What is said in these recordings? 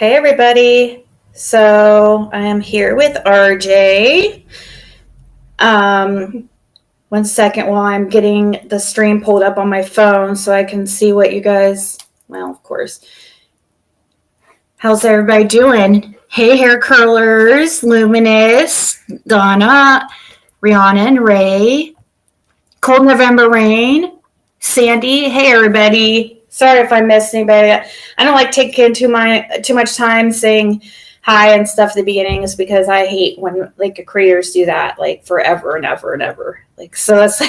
Hey everybody. So I am here with RJ. Um, 1 second while I'm getting the stream pulled up on my phone so I can see what you guys, well, of course. How's everybody doing? Hey hair curlers, Luminous, Donna, Rihanna and Ray, Cold November Rain, Sandy. Hey everybody. Sorry if I missed anybody. I don't like taking too much time saying hi and stuff at the beginning, is because I hate when like creators do that like forever and ever and ever. Like so that's so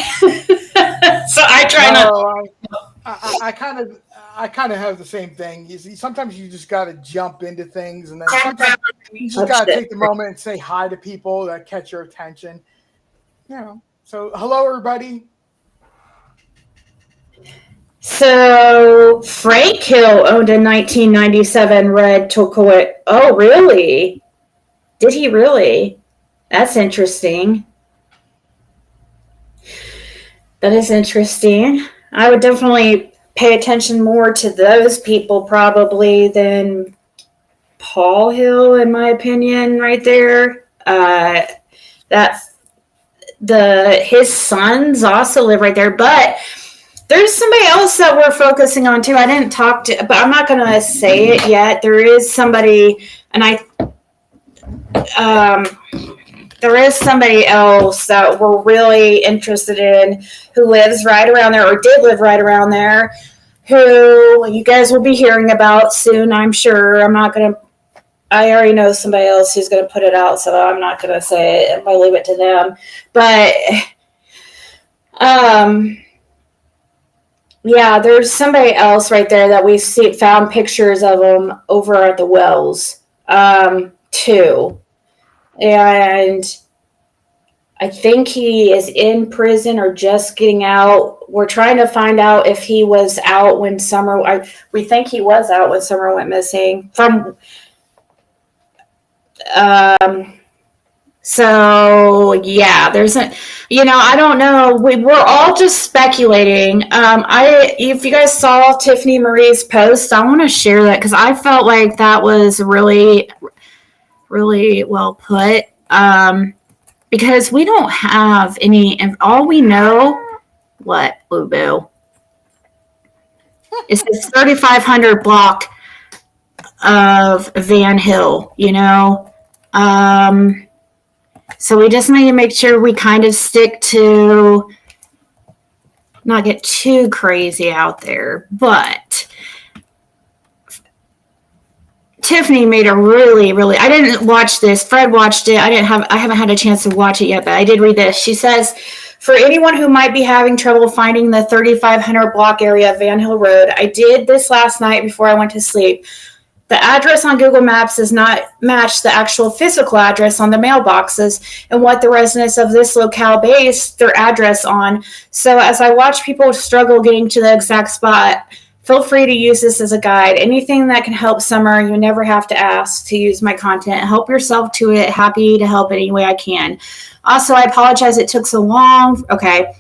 I try not. I kind of have the same thing. You see, sometimes you just got to jump into things, and then sometimes you just got to take the moment and say hi to people that catch your attention. So hello everybody. So Frank Hill owned a 1997 red turquoise. Oh, really? Did he really? That's interesting. That is interesting. I would definitely pay attention more to those people probably than Paul Hill, in my opinion, right there. His sons also live right there, but there's somebody else that we're focusing on too. I didn't talk to, but I'm not going to say it yet. There is somebody, and there is somebody else that we're really interested in who lives right around there, or did live right around there, who you guys will be hearing about soon, I'm sure. I already know somebody else who's going to put it out, so I'm not going to say it. I'm going to leave it to them. But, yeah, there's somebody else right there that we found pictures of him over at the Wells, too. And I think he is in prison or just getting out. We're trying to find out if he was out when we think he was out when Summer went missing. So yeah, I don't know. We're all just speculating. If you guys saw Tiffany Marie's post, I want to share that because I felt like that was really, really well put. Because we don't have any, and all we know, what, Boo Boo? It's this 3,500 block of Van Hill, So we just need to make sure we kind of stick to not get too crazy out there. But Tiffany made a really, really, I didn't watch this. Fred watched it. I haven't had a chance to watch it yet, but I did read this. She says, for anyone who might be having trouble finding the 3,500 block area of Van Hill Road, I did this last night before I went to sleep. The address on Google Maps does not match the actual physical address on the mailboxes and what the residents of this locale base their address on. So as I watch people struggle getting to the exact spot, feel free to use this as a guide. Anything that can help Summer, you never have to ask to use my content. Help yourself to it. Happy to help any way I can. Also, I apologize it took so long. Okay.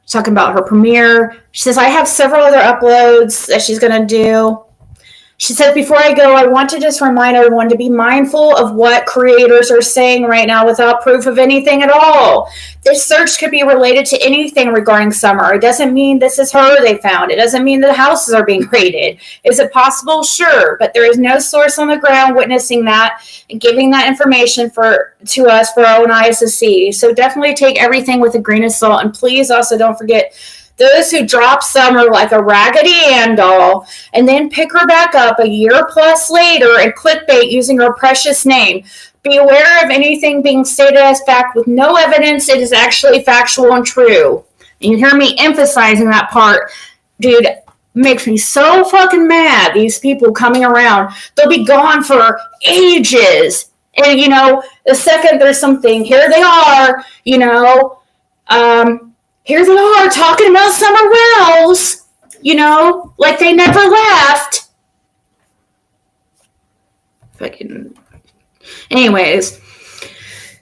Talking about her premiere. She says, I have several other uploads that she's going to do. She said, before I go, I want to just remind everyone to be mindful of what creators are saying right now without proof of anything at all. This search could be related to anything regarding Summer. It doesn't mean this is her they found. It doesn't mean the houses are being raided. Is it possible? Sure. But there is no source on the ground witnessing that and giving that information to us for our own eyes to see. So definitely take everything with a grain of salt. And please also don't forget those who drop Summer like a Raggedy Ann doll and then pick her back up a year plus later and clickbait using her precious name. Be aware of anything being stated as fact with no evidence it is actually factual and true. And you hear me emphasizing that part. Dude, makes me so fucking mad, these people coming around. They'll be gone for ages. And, the second there's something, here they are, here they are talking about Summer Wells, like they never left. Anyways,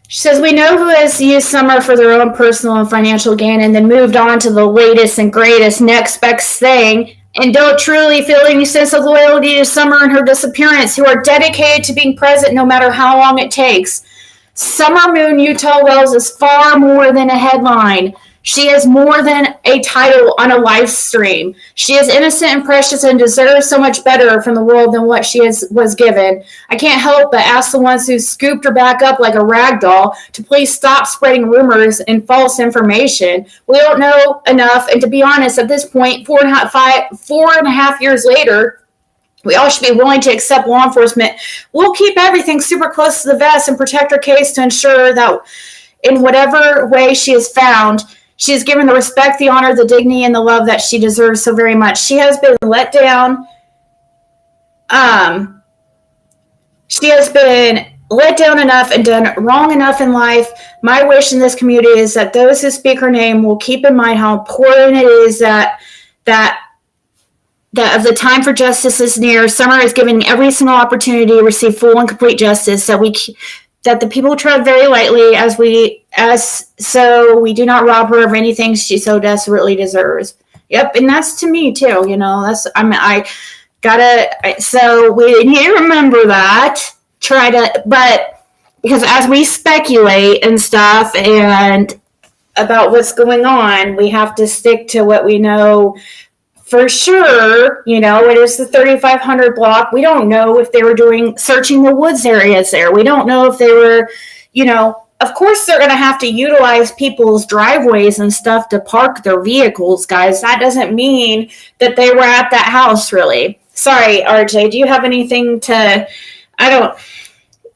she says, we know who has used Summer for their own personal and financial gain and then moved on to the latest and greatest next best thing and don't truly feel any sense of loyalty to Summer and her disappearance, who are dedicated to being present no matter how long it takes. Summer Moon Utah Wells is far more than a headline. She is more than a title on a live stream. She is innocent and precious and deserves so much better from the world than what was given. I can't help but ask the ones who scooped her back up like a rag doll to please stop spreading rumors and false information. We don't know enough, and to be honest, at this point, 4.5 years later, we all should be willing to accept law enforcement. We'll keep everything super close to the vest and protect her case to ensure that in whatever way she is found, she is given the respect, the honor, the dignity, and the love that she deserves so very much. She has been let down. She has been let down enough and done wrong enough in life. My wish in this community is that those who speak her name will keep in mind how important it is that of the time for justice is near. Summer is given every single opportunity to receive full and complete justice that the people tread very lightly so we do not rob her of anything she so desperately deserves. Yep, and that's to me too. So we need to remember that. But because as we speculate and stuff and about what's going on, we have to stick to what we know. For sure, it is the 3500 block. We don't know if they were searching the woods areas there. We don't know if they were, of course they're going to have to utilize people's driveways and stuff to park their vehicles, guys. That doesn't mean that they were at that house, really. Sorry, RJ, do you have anything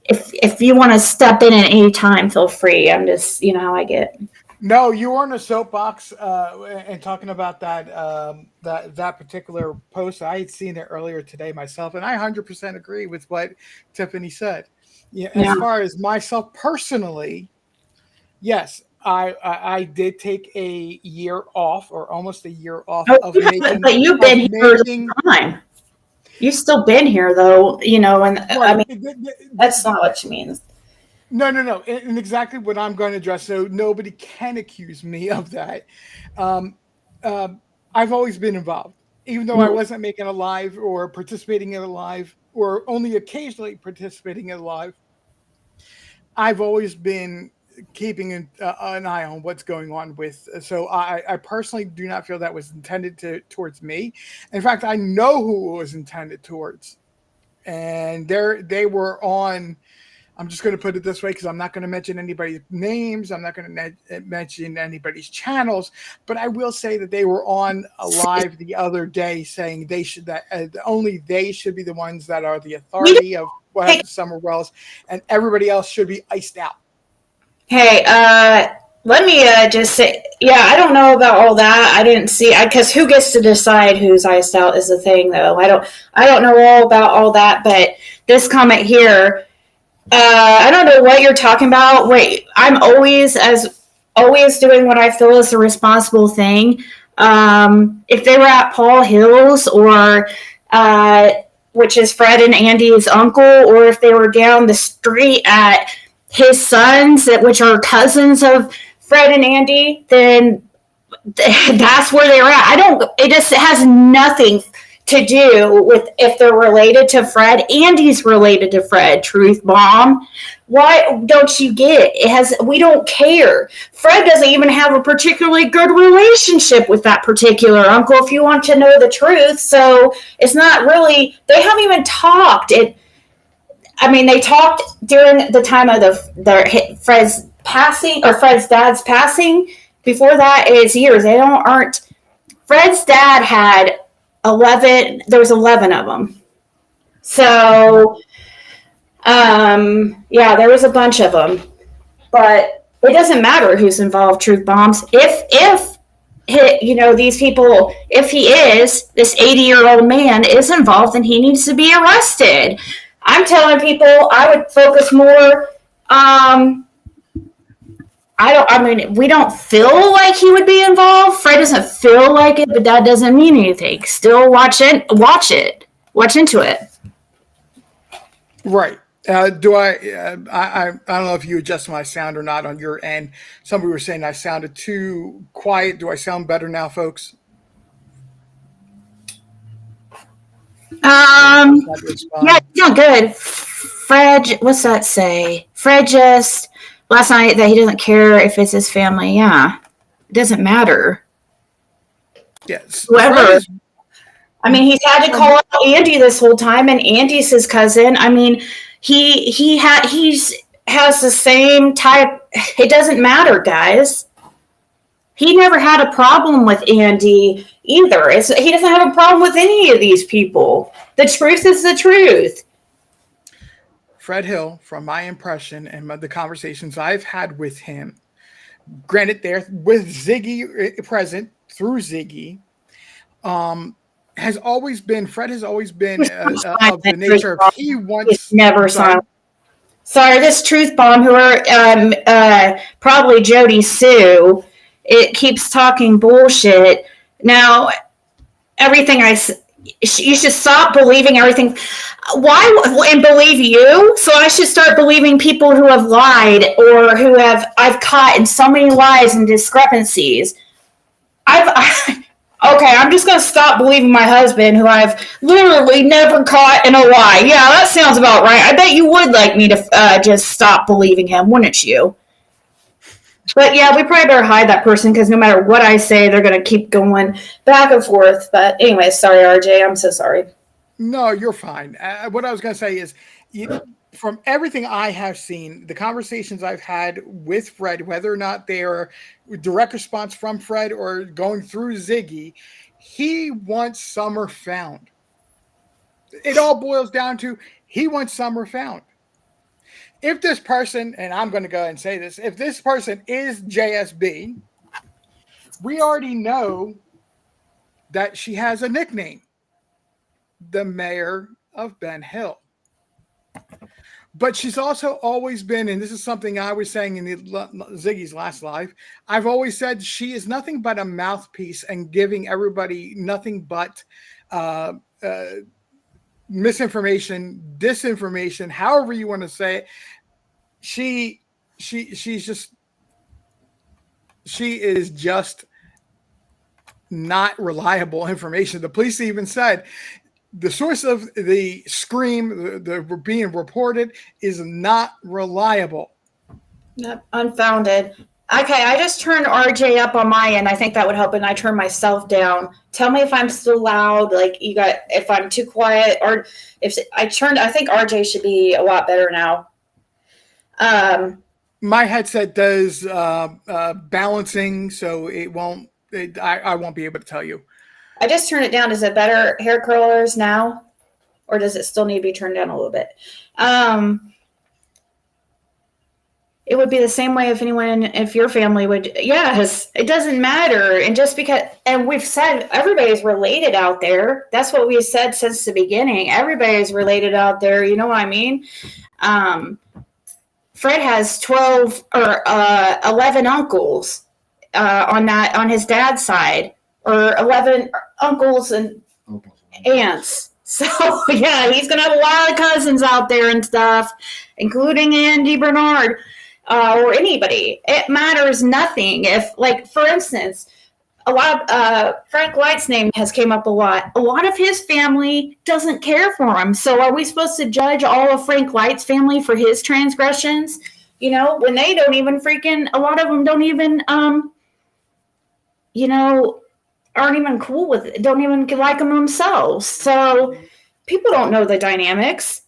if you want to step in at any time, feel free. I'm just, how I get. No, you were on a soapbox and talking about that particular post. I had seen it earlier today myself, and I 100% agree with what Tiffany said. As far as myself personally, yes, I did take a year off, or almost a year off of making. But you've been here for time. You've still been here, though. And right. That's not what she means. No. And exactly what I'm going to address, so nobody can accuse me of that. I've always been involved, even though I wasn't making a live or participating in a live or only occasionally participating in a live. I've always been keeping an eye on what's going on with. So I personally do not feel that was intended towards me. In fact, I know who it was intended towards. And they were on... I'm just going to put it this way because I'm not going to mention anybody's names. I'm not going to mention anybody's channels, but I will say that they were on a live the other day saying only they should be the ones that are the authority of what happened to Summer Wells, and everybody else should be iced out. Hey, let me just say, I don't know about all that. I didn't see, because who gets to decide who's iced out is the thing, though. I don't know all about all that, but this comment here. I don't know what you're talking about. Wait, I'm always doing what I feel is the responsible thing. If they were at Paul Hill's or which is Fred and Andy's uncle, or if they were down the street at his sons, which are cousins of Fred and Andy, then that's where they were at. It just has nothing to do with if they're related to Fred. Andy's related to Fred, Truth Bomb. Why don't you get it? We don't care. Fred doesn't even have a particularly good relationship with that particular uncle, if you want to know the truth. So it's not really, they haven't even talked. They talked during the time of Fred's passing, or Fred's dad's passing. Before that, it's years. Fred's dad had 11, there was 11 of them. So, there was a bunch of them. But it doesn't matter who's involved, Truth Bombs. If these people, if this 80-year-old man is involved, then he needs to be arrested. I'm telling people I would focus more, we don't feel like he would be involved. Fred doesn't feel like it, but that doesn't mean anything. Still watch into it. Right. I don't know if you adjust my sound or not on your end. Somebody was saying I sounded too quiet. Do I sound better now, folks? That was Yeah, fun. he's not good. Fred, what's that say? Fred just last night that he doesn't care if it's his family. Yeah, it doesn't matter. Yes, Fred Whoever. is I mean, he's had to call from. out Andy this whole time, and Andy's his cousin. I mean, he's has the same type. It doesn't matter, guys. He never had a problem with Andy either. He doesn't have a problem with any of these people. The truth is the truth. Fred Hill, from my impression and the conversations I've had with him, granted, there with Ziggy present through Ziggy, has always been Fred has always been of the nature of he He's wants. never I'm sorry. silent. Sorry, this truth bomb, who are probably Jody Sue, it keeps talking bullshit. Now, everything you should stop believing everything. Why and believe you? So I should start believing people who have lied or who I've caught in so many lies and discrepancies. Okay, I'm just gonna stop believing my husband, who I've literally never caught in a lie. Yeah, that sounds about right. I bet you would like me to just stop believing him, wouldn't you? But yeah, we probably better hide that person because no matter what I say, they're gonna keep going back and forth. But anyway, sorry, RJ. I'm so sorry. No, you're fine. What I was going to say is, from everything I have seen, the conversations I've had with Fred, whether or not they are direct response from Fred or going through Ziggy, he wants Summer found. It all boils down to he wants Summer found. If this person, and I'm going to go ahead and say this, if this person is JSB, we already know that she has a nickname, the mayor of Ben Hill. But she's also always been, and this is something I was saying in Ziggy's last live, I've always said she is nothing but a mouthpiece and giving everybody nothing but misinformation, disinformation, however you want to say it. She is just not reliable information. The police even said the source of the scream, the being reported, is not reliable. Yep, unfounded. Okay, I just turned RJ up on my end. I think that would help, and I turn myself down. Tell me if I'm still loud, like you got, if I'm too quiet, or if I turned. I think RJ should be a lot better now. My headset does balancing, so it won't. I won't be able to tell you. I just turned it down. Is it better hair curlers now, or does it still need to be turned down a little bit? It would be the same way if your family would. Yes, it doesn't matter. And just because, and we've said everybody's related out there. That's what we've said since the beginning. Everybody's related out there. You know what I mean? Fred has 12 or 11 uncles on his dad's side, or 11 uncles and aunts. So yeah, he's gonna have a lot of cousins out there and stuff, including Andy Bernard. Or anybody. It matters nothing. If, like, for instance, a lot of Frank Light's name has came up a lot. A lot of his family doesn't care for him. So are we supposed to judge all of Frank Light's family for his transgressions? You know, when they don't even a lot of them don't even, aren't even cool with it, don't even like him themselves. So people don't know the dynamics.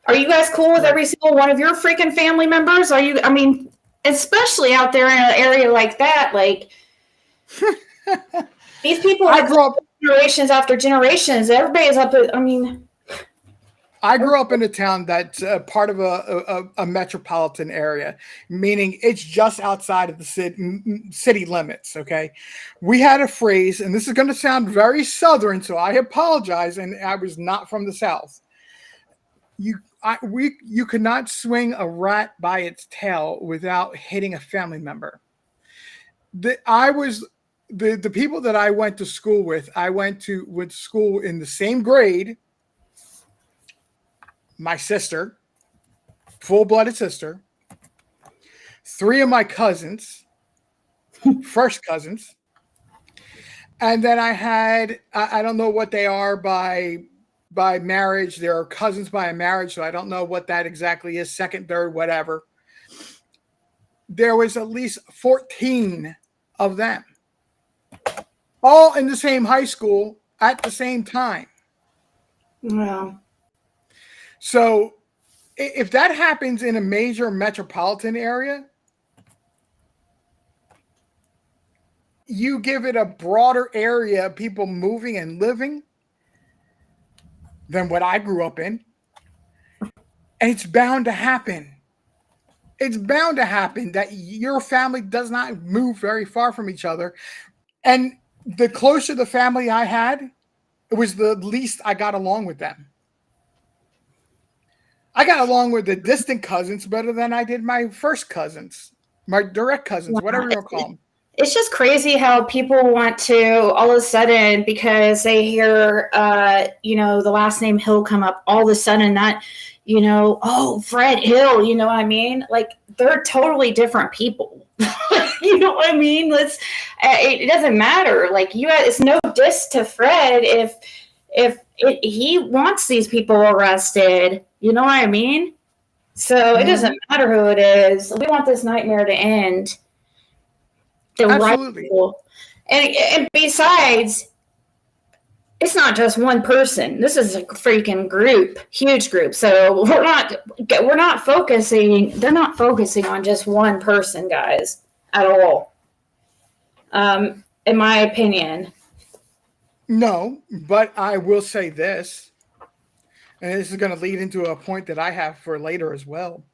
Are you guys cool with every single one of your freaking family members? Are you, I mean, especially out there in an area like that, like these people have generations after generations. Everybody's up at, I mean. I grew up in a town that's part of a metropolitan area, meaning it's just outside of the city limits, okay? We had a phrase, and this is going to sound very Southern, so I apologize, and I was not from the South. You could not swing a rat by its tail without hitting a family member. The people that I went to school with, I went to school in the same grade. My sister, full-blooded sister, 3 of my cousins, first cousins, and then I had, I don't know what they are by by marriage. There are cousins by marriage, so I don't know what that exactly is, second, third, whatever. There was at least 14 of them, all in the same high school at the same time. Well, So if that happens in a major metropolitan area, you give it a broader area of people moving and living than what I grew up in. And it's bound to happen. It's bound to happen that your family does not move very far from each other. And the closer the family I had, it was the least I got along with them. I got along with the distant cousins better than I did my first cousins, my direct cousins, whatever you want to call them. It's just crazy how people want to all of a sudden, because they hear, the last name Hill come up, all of a sudden that, oh, Fred Hill, you know what I mean? Like, they're totally different people. You know what I mean? It doesn't matter. Like, it's no diss to Fred if he wants these people arrested. You know what I mean? So it doesn't matter who it is. We want this nightmare to end. Absolutely. And besides, it's not just one person. This is a freaking group, huge group. So we're not focusing. They're not focusing on just one person, guys, at all. In my opinion. No, but I will say this, and this is going to lead into a point that I have for later as well.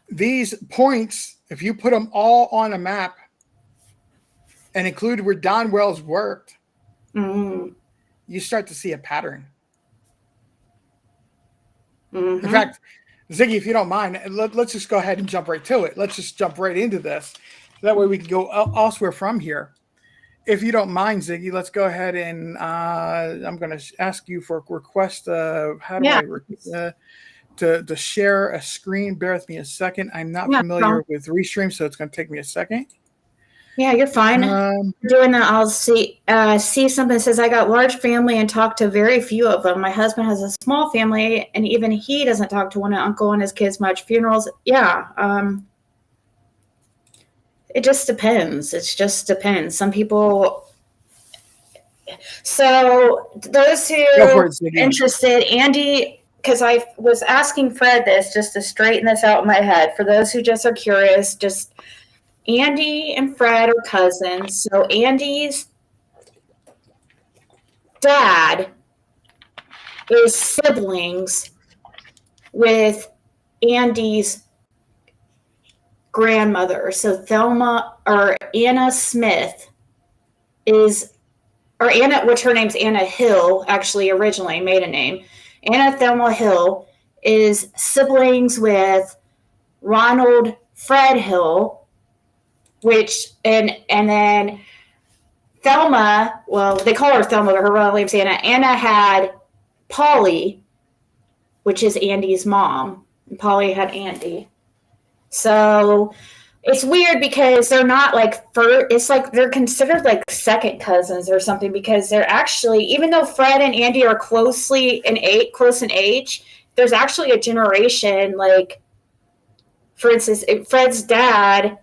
These points, if you put them all on a map and include where Don Wells worked, you start to see a pattern. In fact, Ziggy, if you don't mind, let's just go ahead and jump right to it. Let's just jump right into this. That way we can go elsewhere from here. If you don't mind, Ziggy, let's go ahead and I'm going to ask you for a request. How do I to share a screen? Bear with me a second. I'm not familiar with Restream, so it's going to take me a second. Yeah, you're fine. Doing that, I'll see something that says, I got large family and talk to very few of them. My husband has a small family, and even he doesn't talk to one uncle and his kids much. Funerals, it just depends. It just depends. Some people. So those who are interested, Andy, because I was asking Fred this just to straighten this out in my head. For those who just are curious, just Andy and Fred are cousins. So Andy's dad is siblings with Andy's grandmother. So Thelma or Anna Smith which her name's Anna Hill, actually originally maiden name. Anna Thelma Hill is siblings with Ronald Fred Hill, and then Thelma, well, they call her Thelma, but her real name's Anna. Anna had Polly, which is Andy's mom, and Polly had Andy. So it's weird because they're not it's like they're considered like second cousins or something, because they're actually, even though Fred and Andy are close in age, there's actually a generation, like, for instance, Fred's dad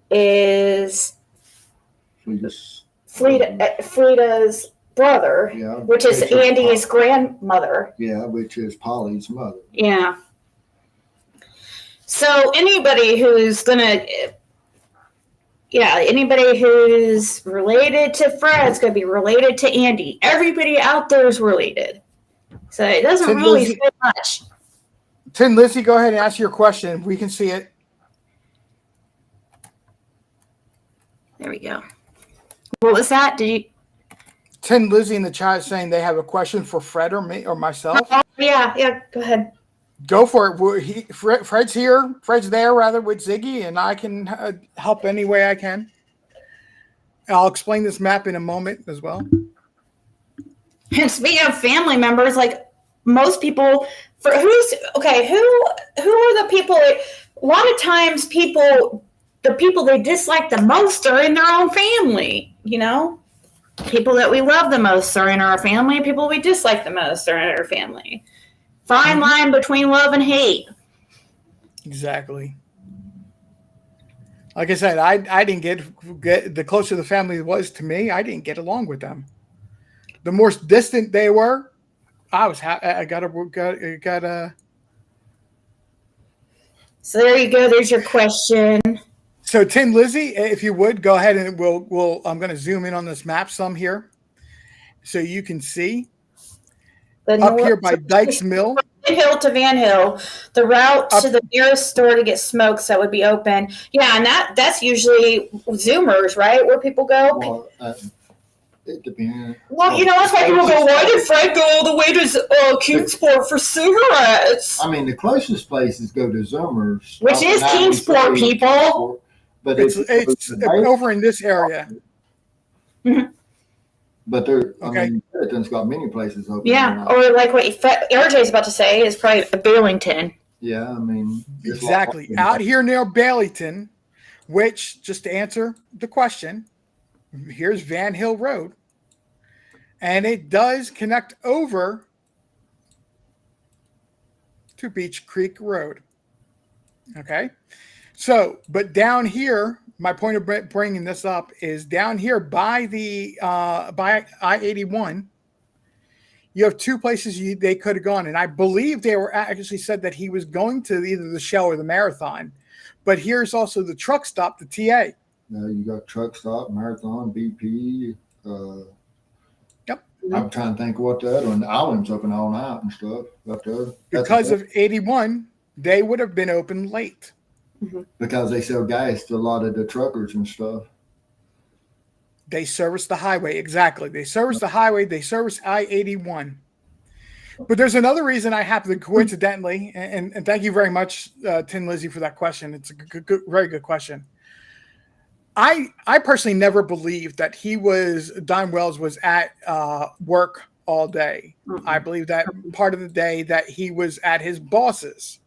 is Frida's brother, which is Andy's grandmother. Yeah, which is Polly's mother. Yeah. So anybody who's related to Fred's going to be related to Andy. Everybody out there is related. So it doesn't really say much. Tin Lizzie, go ahead and ask your question. We can see it. There we go. What was that? Tin Lizzie in the chat is saying they have a question for Fred or me or myself. Oh, yeah. Go ahead. Go for it. Fred's here. Fred's there, rather, with Ziggy, and I can help any way I can. I'll explain this map in a moment as well. And speaking of family members, like most people, who are the people? A lot of times, the people they dislike the most are in their own family. You know. People that we love the most are in our family. People we dislike the most are in our family. Fine line between love and hate. Exactly. Like I said, I didn't get the closer the family was to me, I didn't get along with them. The more distant they were, I got. So there you go. There's your question. So Tin Lizzie, if you would go ahead and we'll I'm going to zoom in on this map some here, so you can see up here by Dykes Mill. Van Hill to Van Hill, the route to the nearest store to get smokes that would be open. Yeah, and that's usually Zoomers, right? Where people go. Well, it depends. Well, that's why people go, why did Frank go all the way to Kingsport for cigarettes? I mean, the closest places go to Zoomers. Which is Kingsport, people. But it's over in this area. Mm-hmm. But I mean, Benetton's got many places open. Yeah, or like what RJ's about to say is probably Burlington. Yeah, I mean. Exactly. Out here near Burlington, which, just to answer the question, here's Van Hill Road. And it does connect over to Beach Creek Road. Okay. So, but down here, my point of bringing this up is down here by the by I-81, you have two places they could have gone. And I believe they were actually said that he was going to either the Shell or the Marathon. But here's also the truck stop, the TA. You got truck stop, Marathon, BP. Yep. I'm trying to think what the other one. The island's open all night and stuff. Because of 81, they would have been open late. Because they sell gas to a lot of the truckers and stuff. They service the highway. Exactly. They service the highway. They service I-81. But there's another reason I happen to coincidentally, and thank you very much, Tin Lizzie, for that question. It's a very good question. I personally never believed that Don Wells was at work all day. I believe that part of the day that he was at his boss's,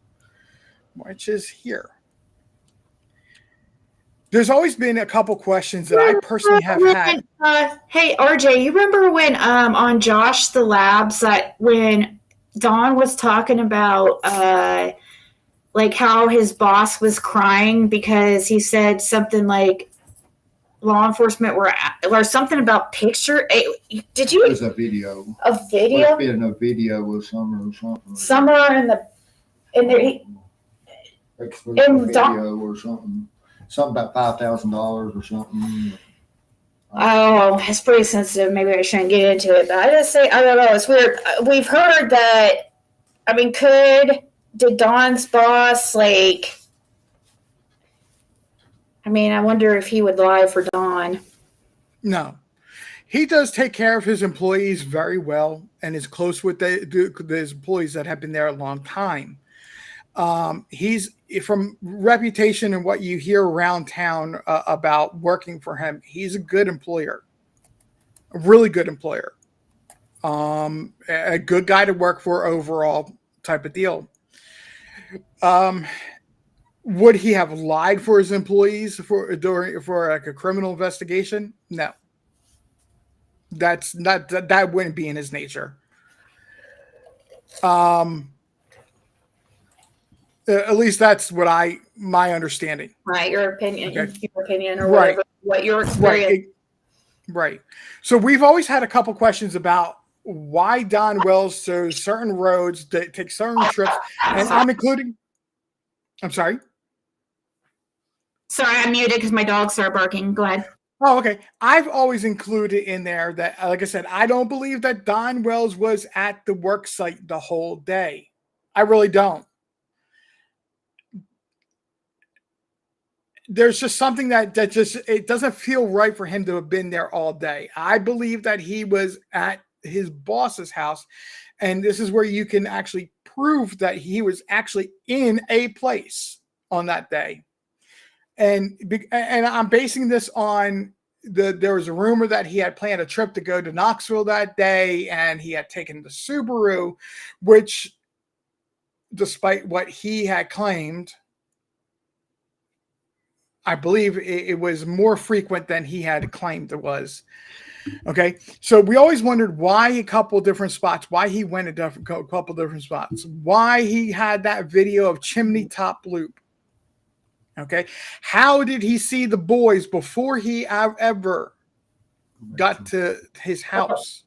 which is here. There's always been a couple questions that I personally have had. Hey, RJ, you remember when on Josh the Labs that when Don was talking about like how his boss was crying because he said something like law enforcement or something about picture. Did you? It was a video. A video? It was a video with Summer or something. Somewhere in the video or something. Something about $5,000 or something. Oh, it's pretty sensitive. Maybe I shouldn't get into it. But I just say, I don't know. It's weird. We've heard that, I mean, did Don's boss, I wonder if he would lie for Don. No. He does take care of his employees very well and is close with his employees that have been there a long time. He's from reputation and what you hear around town about working for him. He's a good employer, a really good employer, a good guy to work for overall type of deal. Would he have lied for his employees for like a criminal investigation? No, that wouldn't be in his nature. At least that's what my understanding. Right, your opinion, okay. Your opinion, or whatever, what your experience. Right. So we've always had a couple questions about why Don Wells chose certain roads, take certain trips, and I'm including. I'm sorry. Sorry, I muted because my dog started barking. Go ahead. Oh, okay. I've always included in there that, like I said, I don't believe that Don Wells was at the work site the whole day. I really don't. There's just something that just, it doesn't feel right for him to have been there all day. I believe that he was at his boss's house, and this is where you can actually prove that he was actually in a place on that day. And I'm basing this on there was a rumor that he had planned a trip to go to Knoxville that day, and he had taken the Subaru, which, despite what he had claimed, I believe it was more frequent than he had claimed it was. Okay, so we always wondered why a couple different spots, why he went a couple different spots, why he had that video of Chimney Top Loop. Okay, how did he see the boys before he ever got to his house?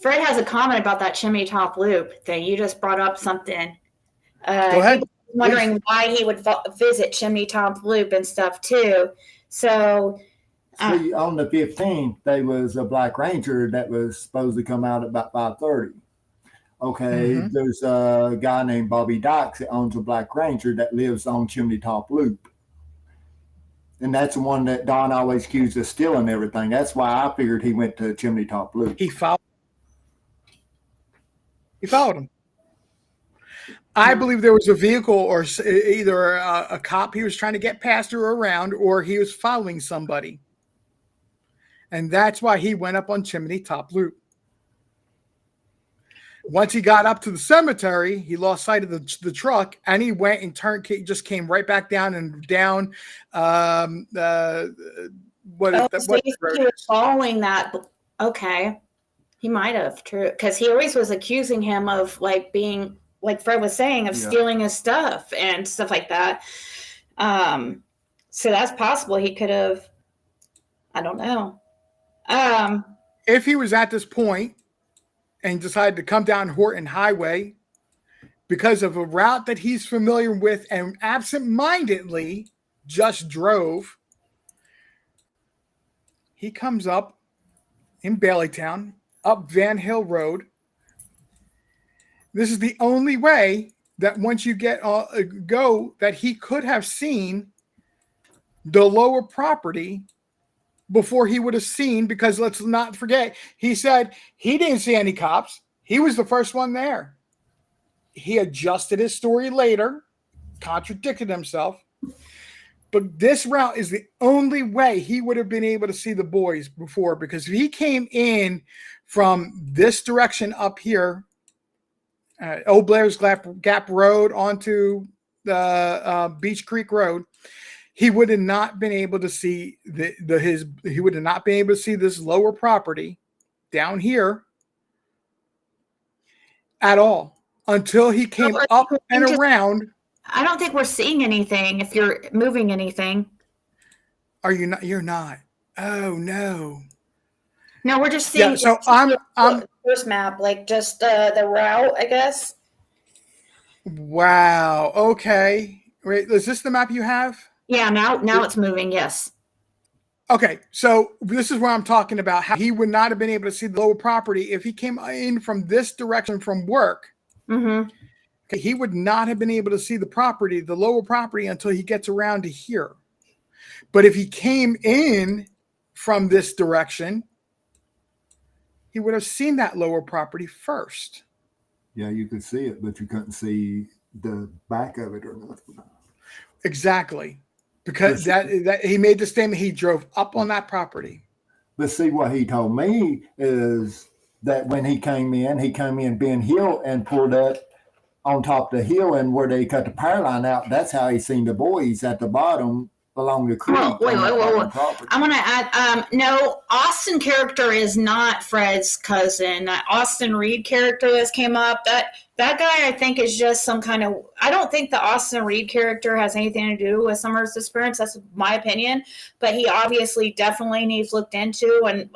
Fred has a comment about that chimney top loop thing. You just brought up something. Go ahead. He was wondering why he would visit Chimney Top Loop and stuff too. So, See, on the 15th, there was a Black Ranger that was supposed to come out at about 5:30. Okay, there's a guy named Bobby Dykes that owns a Black Ranger that lives on Chimney Top Loop. And that's the one that Don always accused of stealing everything. That's why I figured he went to Chimney Top Loop. He followed him. I believe there was a vehicle or either a cop he was trying to get past or around, or he was following somebody. And that's why he went up on Chimney Top Loop. Once he got up to the cemetery, he lost sight of the truck, and he went and just came right back down and down. So he was following that. Okay, he might have, true, because he always was accusing him of like being, like Fred was saying, of stealing his stuff and stuff like that. So that's possible. He could have. I don't know. If he was at this point and decided to come down Horton Highway because of a route that he's familiar with and absentmindedly just drove, he comes up in Baileytown, up Van Hill Road. This is the only way that once you get go that he could have seen the lower property before he would have seen, because let's not forget, he said he didn't see any cops. He was the first one there. He adjusted his story later, contradicted himself. But this route is the only way he would have been able to see the boys before, because if he came in from this direction up here, Old Blair's Gap Road onto the Beach Creek Road, he would have not been able to see he would have not been able to see this lower property down here at all until he came up and around. I don't think we're seeing anything if you're moving anything. Are you not? You're not. Oh no. No, we're just seeing. Yeah, so I'm first map, like just the route, I guess. Wow. Okay. Wait, is this the map you have? Yeah, now it's moving, yes. Okay, so this is where I'm talking about how he would not have been able to see the lower property if he came in from this direction from work. Mm-hmm. Okay, he would not have been able to see the lower property, until he gets around to here. But if he came in from this direction, he would have seen that lower property first. Yeah, you could see it, but you couldn't see the back of it or nothing. Exactly. Because that he made the statement, he drove up on that property. But see, what he told me is that when he came in Ben Hill and pulled up on top of the hill, and where they cut the power line out, that's how he seen the boys at the bottom along the creek. Wait. I'm going to add, no, Austin character is not Fred's cousin. That Austin Reed character that came up, that guy I think is just some kind of, I don't think the Austin Reed character has anything to do with Summer's disappearance. That's my opinion, but he obviously definitely needs looked into.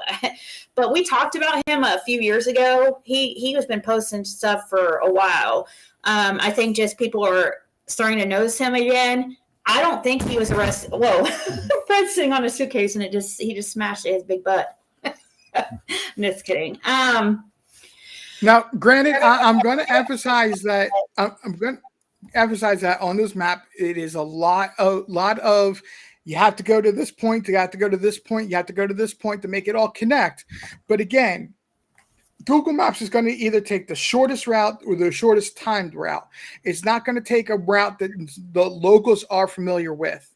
But we talked about him a few years ago. He has been posting stuff for a while. I think just people are starting to notice him again. I don't think he was arrested. Whoa, Fred's sitting on a suitcase and he just smashed his big butt. I'm just kidding. Now, granted, I'm going to emphasize that on this map, it is a lot of you have to go to this point, you have to go to this point, you have to go to this point to make it all connect. But again, Google Maps is going to either take the shortest route or the shortest timed route. It's not going to take a route that the locals are familiar with.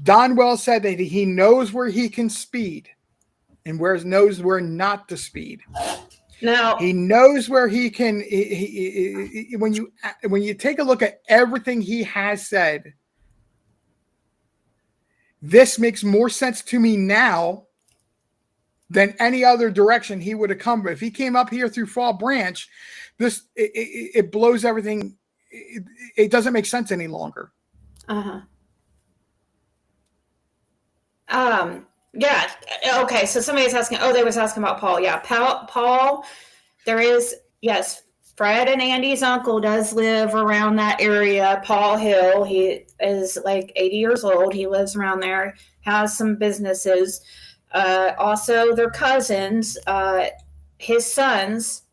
Don Wells said that he knows where he can speed and knows where not to speed. No, he knows where he can. When you take a look at everything he has said, this makes more sense to me now than any other direction he would have come. But if he came up here through Fall Branch, it blows everything. It doesn't make sense any longer. Yeah. Okay. So somebody's asking. Oh, they was asking about Paul. Yeah, Paul. There is, yes. Fred and Andy's uncle does live around that area. Paul Hill. He is like 80 years old. He lives around there. Has some businesses. Also, their cousins. His sons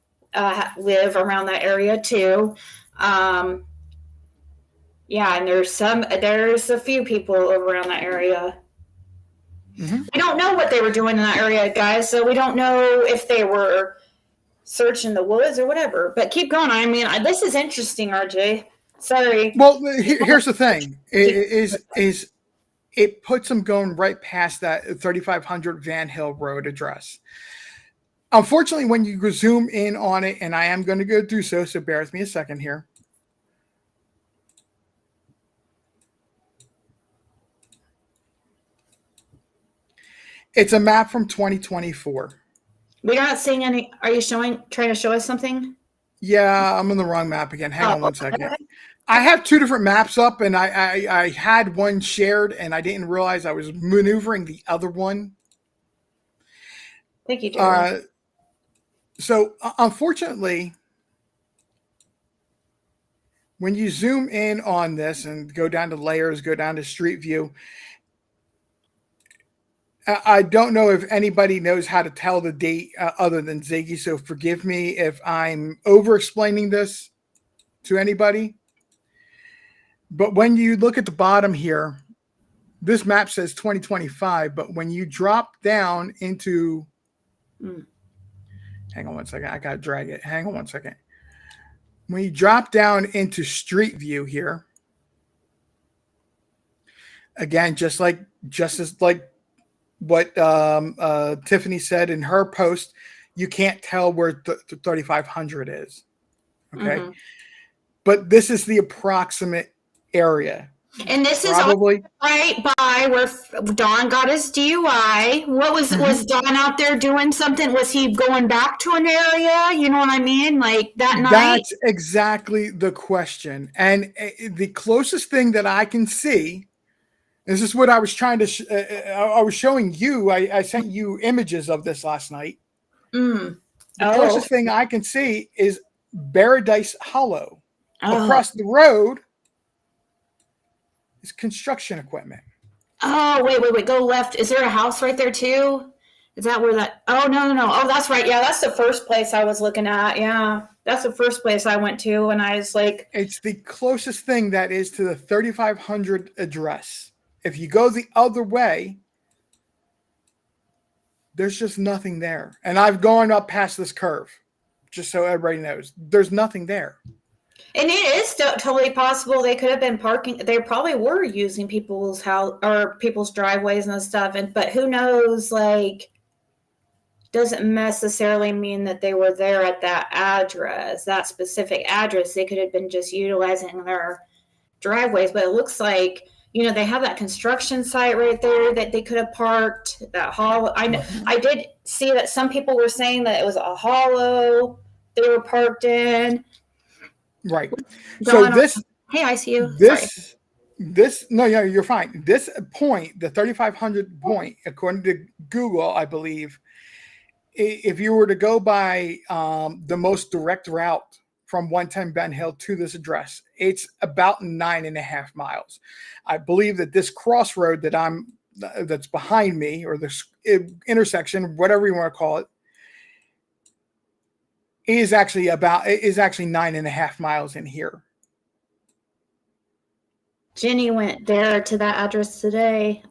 live around that area too. Yeah, and there's a few people over around that area. Mm-hmm. We don't know what they were doing in that area, guys, so we don't know if they were searching the woods or whatever. But keep going. I mean, this is interesting, RJ. Sorry. Well, here's the thing: is it puts them going right past that 3500 Van Hill Road address. Unfortunately, when you zoom in on it, and I am going to go do so bear with me a second here. It's a map from 2024. We're not seeing any. Are you trying to show us something? Yeah, I'm on the wrong map again. Hang on one second. I have two different maps up, and I had one shared, and I didn't realize I was maneuvering the other one. Thank you, Jerry. So, unfortunately, when you zoom in on this and go down to layers, go down to Street View, I don't know if anybody knows how to tell the date other than Ziggy, so forgive me if I'm over-explaining this to anybody. But when you look at the bottom here, this map says 2025, but when you drop down into... Hang on one second. I got to drag it. Hang on one second. When you drop down into Street View here, again, just as what Tiffany said in her post, you can't tell where 3500 is. Okay. Mm-hmm. But this is the approximate area. And this probably is right by where Don got his DUI. What was Don out there doing something? Was he going back to an area? You know what I mean? Like that night? That's exactly the question. And the closest thing that I can see, this is what I was trying to, I was showing you, I sent you images of this last night. The closest thing I can see is Paradise Hollow. Across the road is construction equipment. Oh, wait. Go left. Is there a house right there too? Is that where that? Oh, no. Oh, that's right. Yeah, that's the first place I was looking at. Yeah, that's the first place I went to. And I was like. It's the closest thing that is to the 3500 address. If you go the other way, there's just nothing there. And I've gone up past this curve, just so everybody knows. There's nothing there. And it is totally possible they could have been parking. They probably were using people's house or people's driveways and stuff. But who knows? Like, doesn't necessarily mean that they were there at that address, that specific address. They could have been just utilizing their driveways. But it looks like, they have that construction site right there that they could have parked. That hollow. I did see that some people were saying that it was a hollow they were parked in. Right. So this. Hey, I see you. No, you're fine. This point, the 3500 point, according to Google, I believe, if you were to go by the most direct route from 110 Ben Hill to this address, it's about 9.5 miles. I believe that this crossroad that's behind me, or this intersection, whatever you want to call it, is actually 9.5 miles in here. Jenny went there to that address today.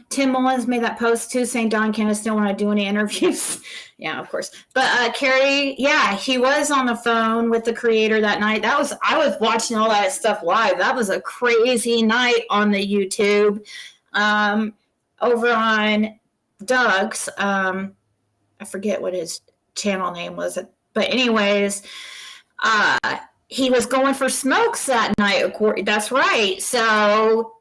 Tim Mullins made that post too, saying Don Candace don't want to do any interviews. Yeah, of course. But Carrie, yeah, he was on the phone with the creator that night. I was watching all that stuff live. That was a crazy night on the YouTube. Over on Doug's, I forget what his channel name was. But anyways, he was going for smokes that night. That's right. So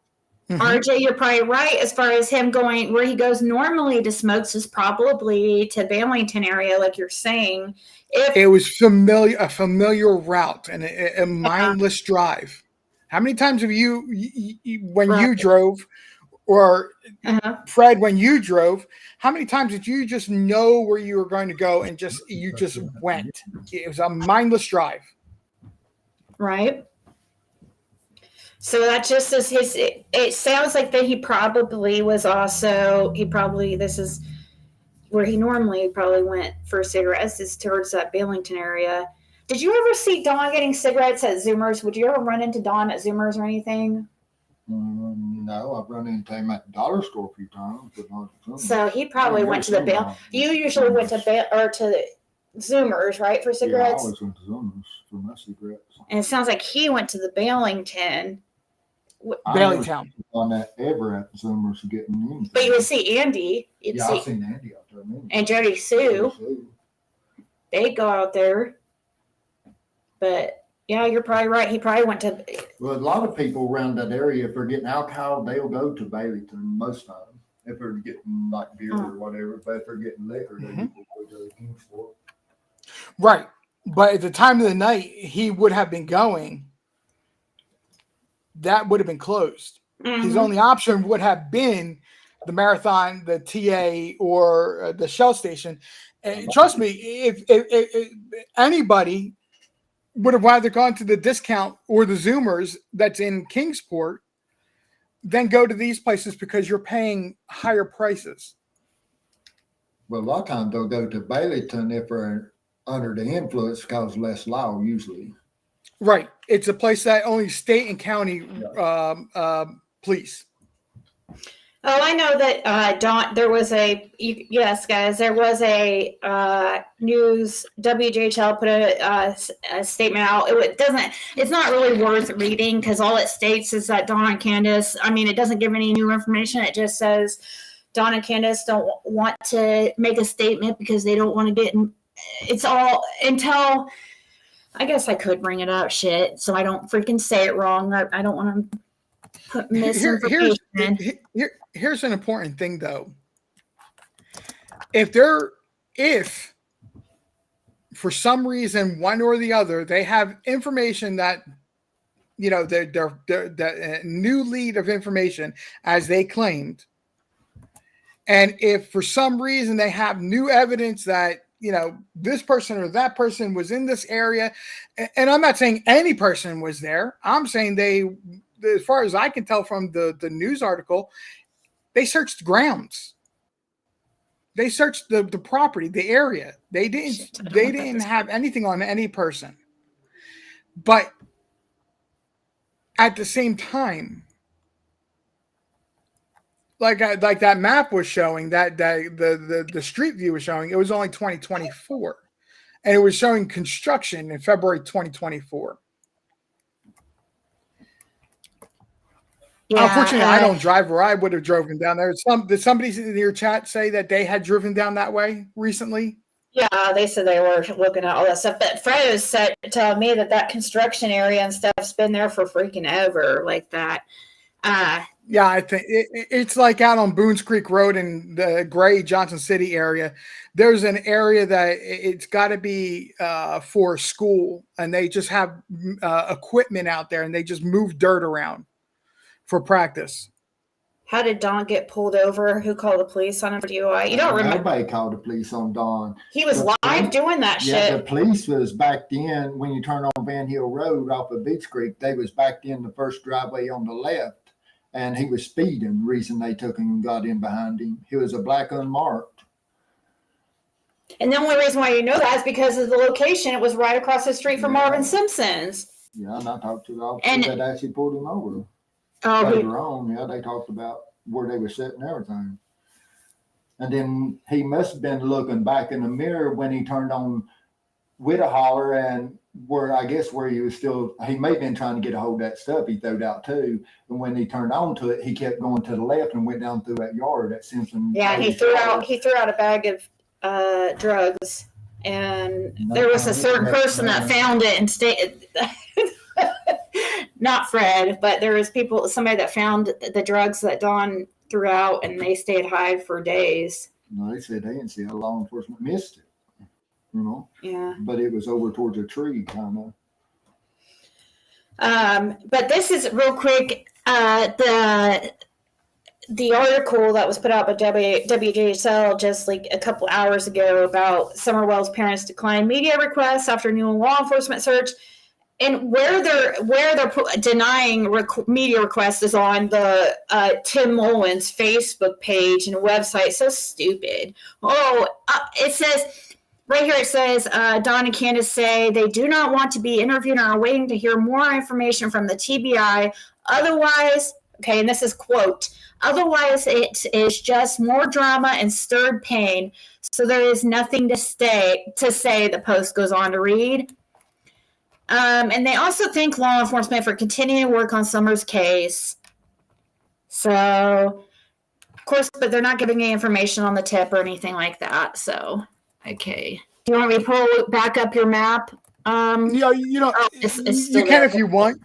RJ, you're probably right. As far as him going where he goes normally to smokes is probably to Bamlington area, like you're saying. If It was a familiar route and a mindless drive. How many times have when you drove, or Fred, when you drove, how many times did you just know where you were going to go and you just went? It was a mindless drive. Right. So that just is his. It sounds like that he probably was also. This is where he normally probably went for cigarettes, is towards that Billington area. Did you ever see Don getting cigarettes at Zoomers? Would you ever run into Don at Zoomers or anything? No, I've run into him at the dollar store a few times, but not at Zoomers. So he probably went to the Bill. You usually went to Zoomers, right, for cigarettes? Yeah, I always went to Zoomers for my cigarettes. And it sounds like he went to the Billington. Baileytown. On that ever at Zoomers getting anything. But you would see Andy. I've seen Andy out there. And Jody Sue. They'd go out there. But yeah, you're probably right. He probably went to. Well, a lot of people around that area, if they're getting alcohol, they'll go to Baileyton most times. If they're getting like beer or whatever, but if they're getting liquor, they will go to Kingsport. Right. But at the time of the night he would have been going, that would have been closed. His only option would have been the Marathon, the TA, or the Shell station. And trust me, if anybody would have rather gone to the discount or the Zoomers that's in Kingsport than go to these places because you're paying higher prices. Well, a lot of times they'll go to Baileyton if they're under the influence because less law usually. Right. It's a place that only state and county police. Oh, I know that Don. There was yes, guys. There was a news. WJHL put a statement out. It's not really worth reading because all it states is that Don and Candace. I mean, it doesn't give any new information. It just says Don and Candace don't want to make a statement because they don't want to get in. It's all until. I guess I could bring it up, shit, so I don't freaking say it wrong. I don't want to put misinformation. Here's an important thing, though. If for some reason, one or the other, they have information that, the new lead of information, as they claimed, and if for some reason they have new evidence that, this person or that person was in this area. And I'm not saying any person was there. I'm saying as far as I can tell from the news article, they searched grounds. They searched the property, the area. They didn't have anything on any person. But at the same time, like that map was showing, that the street view was showing, it was only 2024, and it was showing construction in February 2024. Yeah, unfortunately, I don't drive where I would have driven down there. Did somebody in your chat say that they had driven down that way recently? Yeah, they said they were looking at all that stuff. But Fred was telling me that construction area and stuff's been there for freaking ever, like that. Yeah, I think it's like out on Boones Creek Road in the Gray Johnson City area. There's an area that it's got to be for school, and they just have equipment out there, and they just move dirt around for practice. How did Don get pulled over? Who called the police on him for DUI? You don't remember? Nobody called the police on Don. He was live doing that shit. Yeah, the police was backed in when you turn on Van Hill Road off of Beach Creek. They was backed in the first driveway on the left, and he was speeding. The reason they took him and got in behind him, he was a black unmarked. And the only reason why you know that is because of the location. It was right across the street from Marvin Simpson's. Yeah, and I talked to the officer that actually pulled him over. Oh, later on, they talked about where they were sitting and everything. And then he must have been looking back in the mirror when he turned on Whittaholler, and where he was still, he may have been trying to get a hold of that stuff he threw out too. And when he turned on to it, he kept going to the left and went down through that yard at Simpson. Yeah, he threw out a bag of drugs, and there was a certain person that found it and stayed. not Fred, but there was somebody that found the drugs that Dawn threw out, and they stayed high for days. No, they said they didn't see how law enforcement missed it. Yeah. But it was over towards a tree, kind of. But this is real quick. The article that was put out by WJSL just like a couple hours ago about Summerwell's parents declined media requests after new law enforcement search, and where they're denying media requests is on the Tim Mullen's Facebook page and website. So stupid. It says right here. It says Don and Candace say they do not want to be interviewed and are waiting to hear more information from the TBI. Otherwise, okay, and this is quote. Otherwise, it is just more drama and stirred pain. So there is nothing to say. The Post goes on to read. And they also thank law enforcement for continuing to work on Summer's case. So, of course, but they're not giving any information on the tip or anything like that. So, okay. Do you want me to pull back up your map? Yeah, it's you can there. if you want.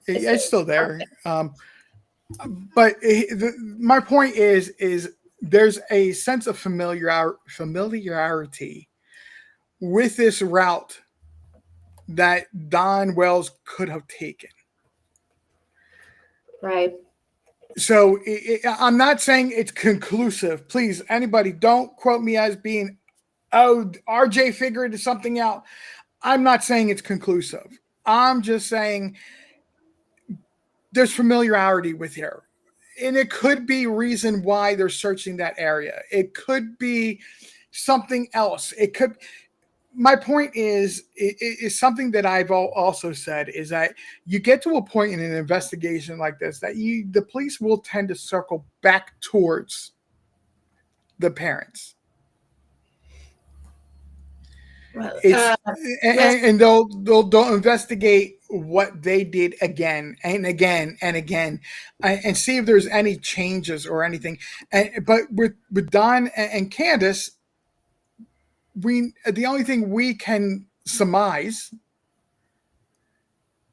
It's still there. But my point is there's a sense of familiarity with this route that Don Wells could have taken. Right. So I'm not saying it's conclusive. Please, anybody, don't quote me as being, RJ figured something out. I'm not saying it's conclusive. I'm just saying there's familiarity with her. And it could be reason why they're searching that area. It could be something else. My point is something that I've also said is that you get to a point in an investigation like this that the police will tend to circle back towards the parents. And they'll investigate what they did again and again and again, and see if there's any changes or anything. But with Don and Candace, the only thing we can surmise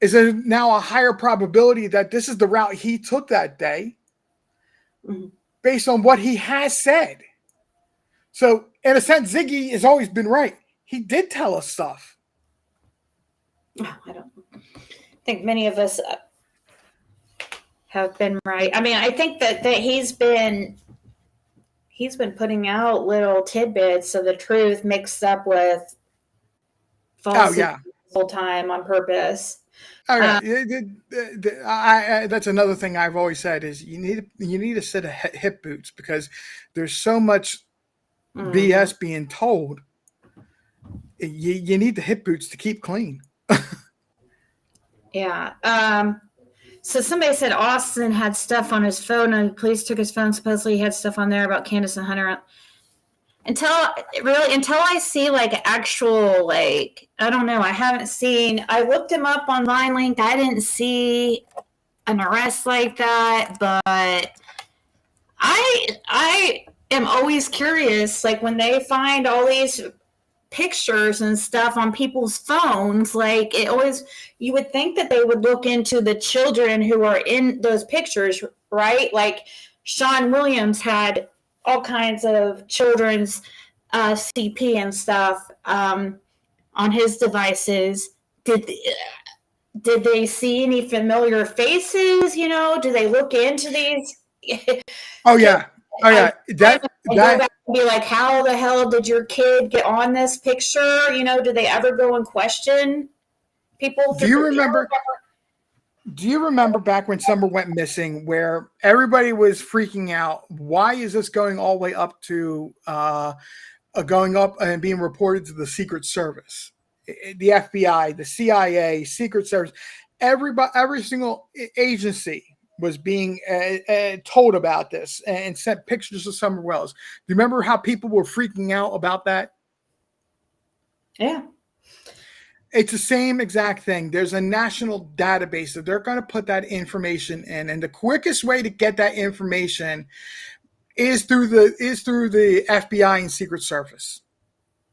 is there's now a higher probability that this is the route he took that day, based on what he has said. So, in a sense, Ziggy has always been right. He did tell us stuff. I don't think many of us have been right. I mean, I think that he's been putting out little tidbits of the truth mixed up with false the whole time on purpose. That's another thing I've always said is you need a set of hip boots, because there's so much BS being told. You need the hip boots to keep clean. Yeah. So somebody said Austin had stuff on his phone, and the police took his phone. Supposedly he had stuff on there about Candace and Hunter. Until I see like actual, like, I don't know. I looked him up on Vine Link. I didn't see an arrest like that, but I am always curious, like when they find all these pictures and stuff on people's phones, like you would think that they would look into the children who are in those pictures, right? Like Sean Williams had all kinds of children's CP and stuff on his devices. Did they see any familiar faces? Do they look into these? Oh yeah. That go back and be like, how the hell did your kid get on this picture? Do they ever go and question people? Do you remember back when Summer went missing, where everybody was freaking out? Why is this going all the way up to going up and being reported to the Secret Service, the FBI, the CIA, Secret Service? Every single agency was being told about this and sent pictures of Summer Wells. Do you remember how people were freaking out about that? Yeah. It's the same exact thing. There's a national database that they're going to put that information in, and the quickest way to get that information is through the FBI and Secret Service,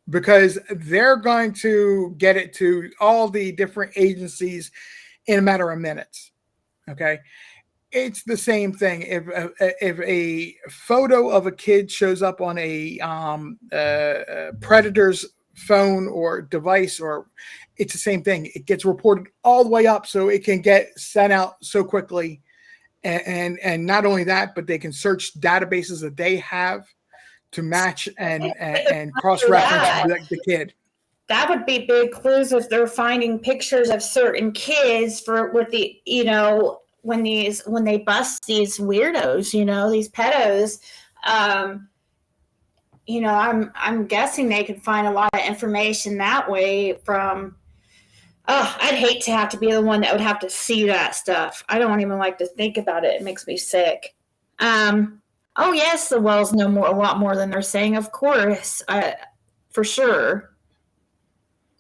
because they're going to get it to all the different agencies in a matter of minutes. Okay. It's the same thing. If a photo of a kid shows up on a predator's phone or device, or it's the same thing. It gets reported all the way up, so it can get sent out so quickly. And not only that, but they can search databases that they have to match and cross reference the kid. That would be big clues if they're finding pictures of certain kids with the, when they bust these weirdos, these pedos. I'm guessing they could find a lot of information that way from. Oh, I'd hate to have to be the one that would have to see that stuff. I don't even like to think about it. It makes me sick. Oh yes, the Wells know a lot more than they're saying. Of course, for sure.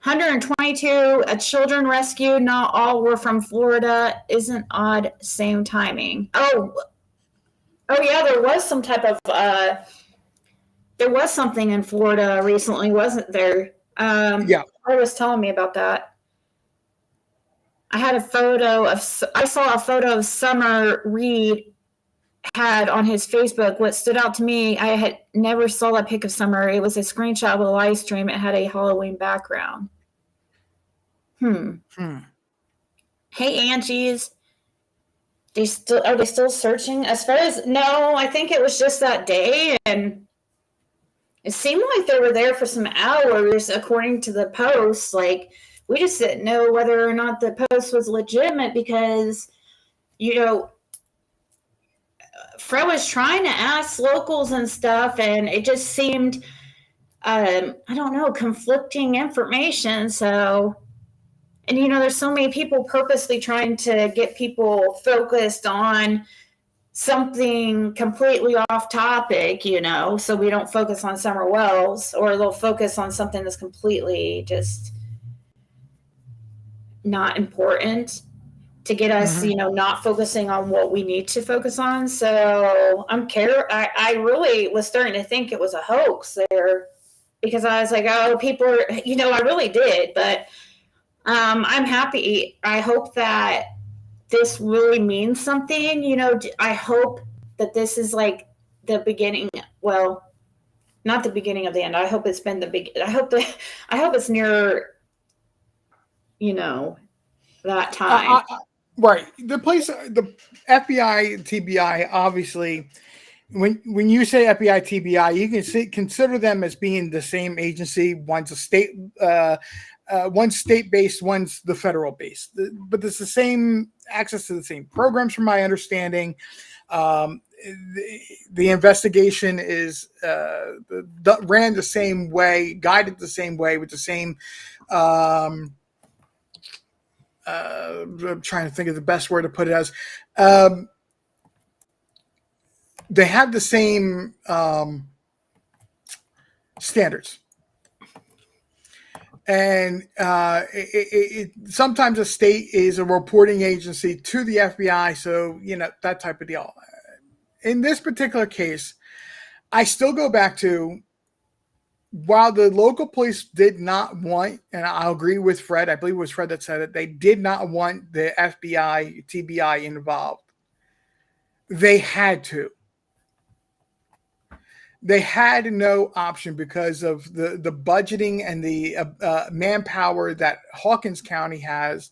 122 children rescued. Not all were from Florida. Isn't odd. Same timing. Oh yeah. There was some type of. There was something in Florida recently, wasn't there? Yeah. I was telling me about that. I saw a photo of Summer Reed had on his Facebook. What stood out to me, I had never saw that pic of Summer. It was a screenshot of a live stream. It had a Halloween background. Hey, Angie's. Are they still searching? As far as no, I think it was just that day, and it seemed like they were there for some hours, according to the post. Like, we just didn't know whether or not the post was legitimate because, Fred was trying to ask locals and stuff, and it just seemed, I don't know, conflicting information. So, and there's so many people purposely trying to get people focused on something completely off topic, so we don't focus on Summer Wells, or they'll focus on something that's completely just not important to get us, not focusing on what we need to focus on. So I really was starting to think it was a hoax there, because I was like, oh, people are, I really did, but I'm happy. I hope that this really means something. I hope that this is like the beginning. Well, not the beginning of the end. I hope it's been the big. I hope it's near, that time. Right. The FBI, TBI, obviously, when you say FBI, TBI, you can consider them as being the same agency. One's state-based, one's the federal-based. But it's the same access to the same programs, from my understanding. The investigation is ran the same way, guided the same way, with the same. I'm trying to think of the best word to put it as. They have the same standards. And sometimes a state is a reporting agency to the FBI, so, that type of deal. In this particular case, I still go back to, while the local police did not want, and I'll agree with Fred, I believe it was Fred that said it, they did not want the FBI, TBI involved. They had to. They had no option because of the budgeting and the manpower that Hawkins County has,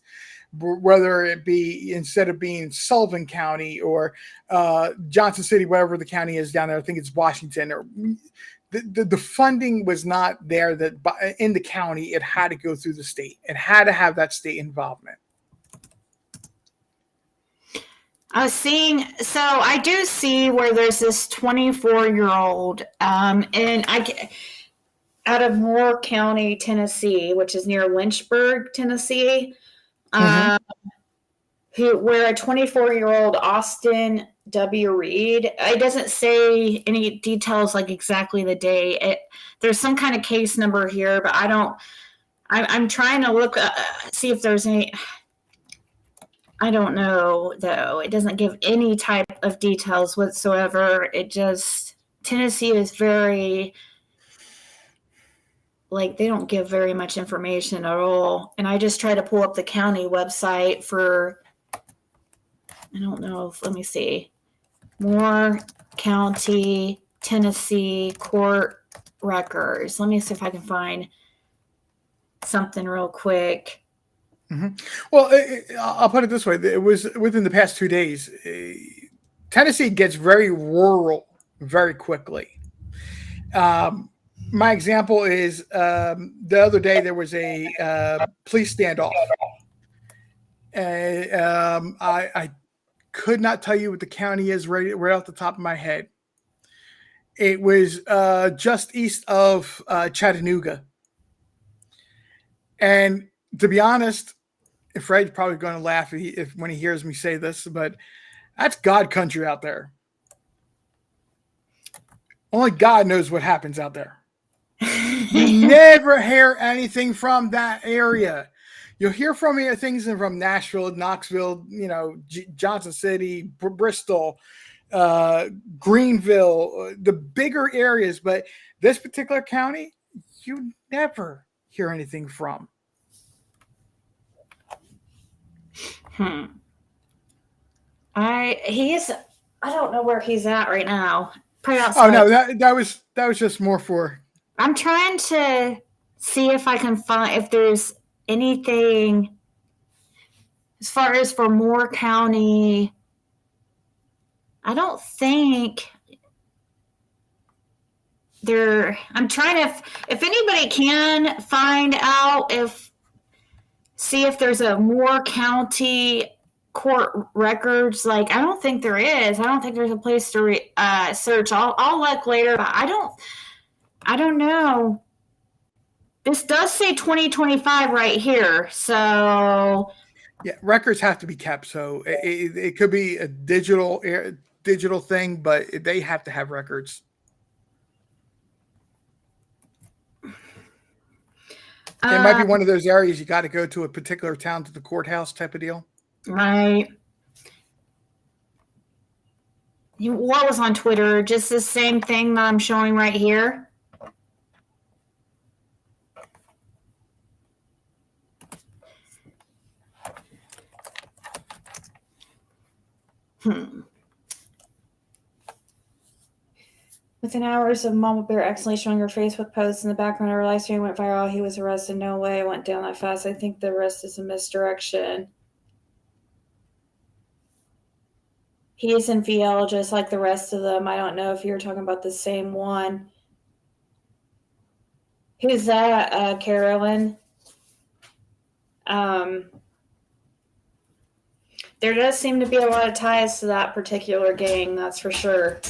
whether it be, instead of being Sullivan County or Johnson City, whatever the county is down there, I think it's Washington, or the funding was not there that in the county. It had to go through the state. It had to have that state involvement. I was seeing, so I do see where there's this 24-year-old, and out of Moore County, Tennessee, which is near Lynchburg, Tennessee, where a 24-year-old Austin W. Reed, it doesn't say any details, like exactly the day. There's some kind of case number here, but I'm trying to look, see if there's any. I don't know, though. It doesn't give any type of details whatsoever. Tennessee is very, they don't give very much information at all. And I just try to pull up the county website for I don't know. Let me see. Moore County, Tennessee court records. Let me see if I can find something real quick. Mm-hmm. Well, I'll put it this way. It was within the past 2 days. Tennessee gets very rural very quickly. My example is the other day there was a police standoff. I could not tell you what the county is right off the top of my head. It was just east of Chattanooga. And to be honest, Fred's probably going to laugh if when he hears me say this, but that's God country out there. Only God knows what happens out there. You never hear anything from that area. You'll hear from things from Nashville, Knoxville, Johnson City, Bristol, Greenville, the bigger areas. But this particular county, you never hear anything from. I don't know where he's at right now. Probably outside. Oh no, that was just more for. I'm trying to see if I can find if there's anything as far as for Moore County. I don't think there. I'm trying to. If anybody can find out see if there's a Moore County court records. Like, I don't think there is. I don't think there's a place to search. I'll look later. But I don't know. This does say 2025 right here. So yeah, records have to be kept. So it could be a digital thing, but they have to have records. It might be one of those areas you got to go to a particular town to the courthouse type of deal. Right. What was on Twitter? Just the same thing that I'm showing right here. Within hours of Mama Bear accidentally showing her Facebook posts in the background of her live stream went viral. He was arrested. No way it went down that fast. I think the rest is a misdirection. He is in VL just like the rest of them. I don't know if you're talking about the same one. Who's that, Carolyn? There does seem to be a lot of ties to that particular gang, that's for sure.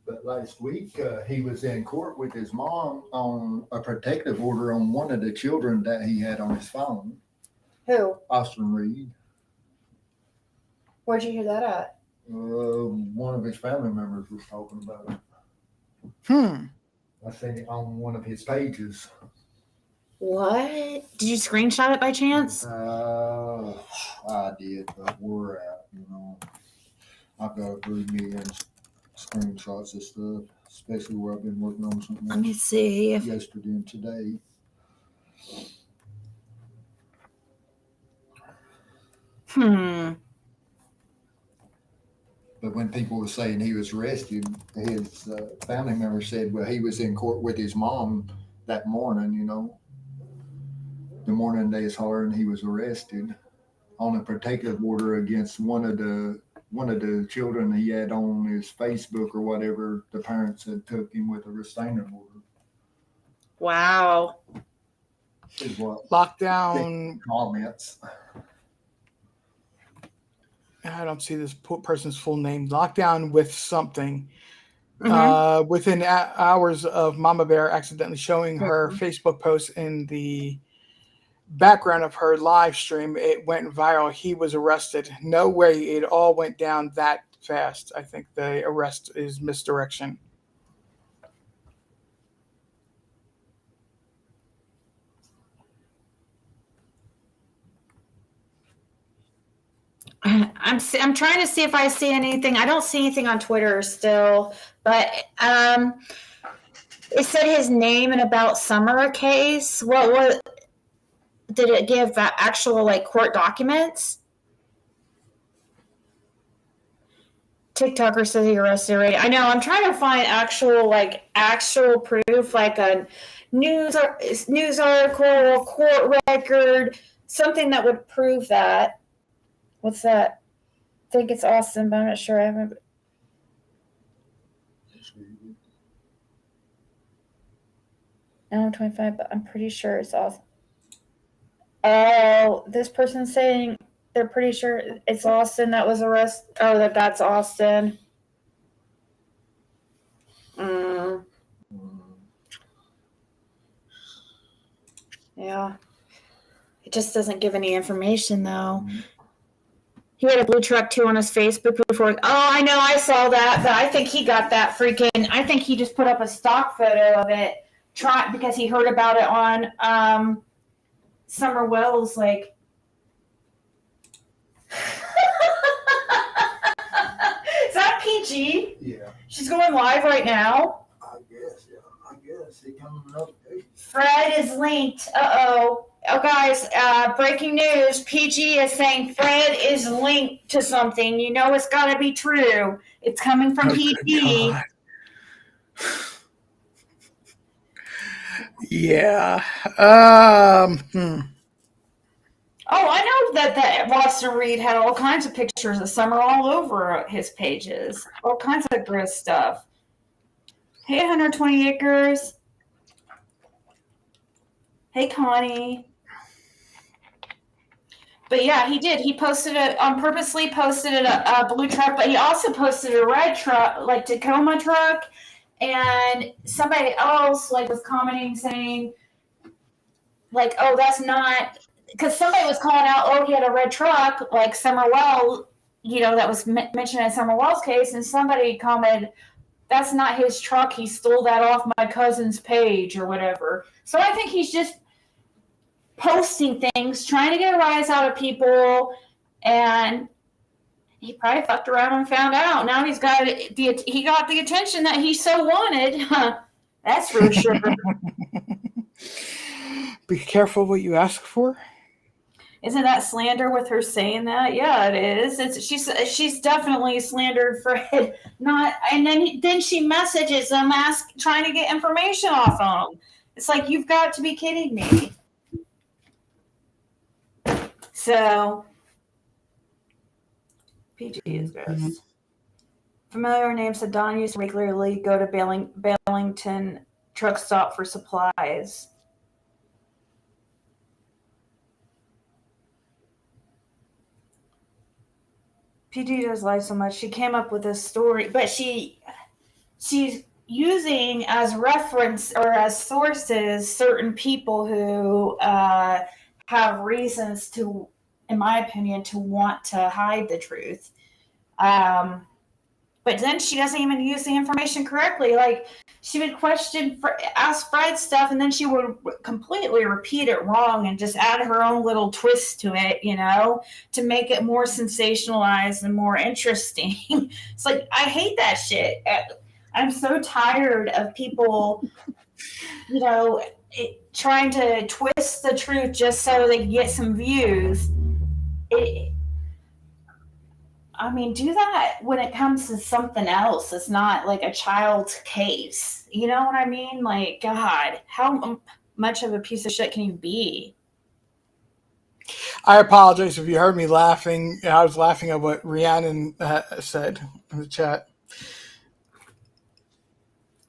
But last week, he was in court with his mom on a protective order on one of the children that he had on his phone. Who? Austin Reed. Where'd you hear that at? One of his family members was talking about it. I seen it on one of his pages. What? Did you screenshot it by chance? I did, but we're at, I've got 3 million screenshots of stuff, especially where I've been working on something. Let me see. Yesterday and today. But when people were saying he was arrested, his family member said, well, he was in court with his mom that morning, the morning they saw and he was arrested on a protective order against one of the children he had on his Facebook or whatever. The parents had took him with a restraining order. Wow. Is what lockdown comments. I don't see this person's full name. Lockdown with something. Within hours of Mama Bear accidentally showing her Facebook post in the background of her live stream, it went viral. He was arrested. No way it all went down that fast. I think the arrest is misdirection. I'm trying to see if I see anything. I don't see anything on Twitter still, but it said his name in About Summer case. What did it give? Actual court documents? TikToker says he arrested already. I know. I'm trying to find actual proof, like a news article, court record, something that would prove that. What's that? I think it's Austin, but I'm not sure. I haven't. No, I'm 25, but I'm pretty sure it's Austin. Oh, this person's saying they're pretty sure it's Austin that was arrested. Oh, that's Austin. Yeah. It just doesn't give any information, though. He had a blue truck, too, on his Facebook before. Oh, I know. I saw that. But I think he got that I think he just put up a stock photo of it because he heard about it on Summer Wells, like. Is that PG? Yeah. She's going live right now. I guess. Yeah. I guess it coming up. Fred is linked. Oh, guys, breaking news. PG is saying Fred is linked to something. You know it's got to be true. It's coming from PG. Yeah. Oh, I know that Watson Reed had all kinds of pictures of Summer all over his pages. All kinds of gross stuff. Hey, 120 Acres. Hey, Connie. But yeah, he did. He posted purposely posted a blue truck, but he also posted a red truck, like Tacoma truck. And somebody else was commenting saying, oh, that's not, because somebody was calling out, oh, he had a red truck, like Summer Wells, that was mentioned in Summer Wells' case. And somebody commented, that's not his truck. He stole that off my cousin's page or whatever. So I think he's just posting things, trying to get a rise out of people, and he probably fucked around and found out. Now he got the attention that he so wanted. That's for sure. Be careful what you ask for. Isn't that slander with her saying that? Yeah, it is. She's definitely slandered Fred. And then she messages them, trying to get information off them. It's like, you've got to be kidding me. So, PG is gross. Mm-hmm. Familiar name said Don used to regularly go to Bellington truck stop for supplies. PG does lie so much. She came up with this story, but she's using as reference or as sources certain people who have reasons to, in my opinion, to want to hide the truth. But then she doesn't even use the information correctly. Like, she would ask Fred stuff, and then she would completely repeat it wrong and just add her own little twist to it, to make it more sensationalized and more interesting. It's like, I hate that shit. I'm so tired of people, trying to twist the truth just so they can get some views. Do that when it comes to something else. It's not like a child's case. You know what I mean? Like, God, how much of a piece of shit can you be? I apologize if you heard me laughing. I was laughing at what Rhiannon said in the chat.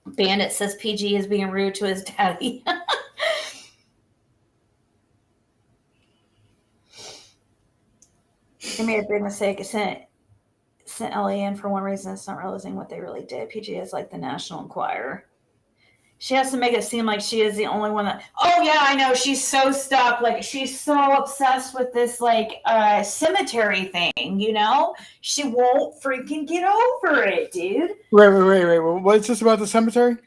Bandit says PG is being rude to his daddy. They made a big mistake. It sent Ellie in for one reason. It's not realizing what they really did. PG is like the National Enquirer. She has to make it seem like she is the only one that. Oh yeah, I know. She's so stuck. Like, she's so obsessed with this cemetery thing. She won't freaking get over it, dude. Wait. What's this about the cemetery?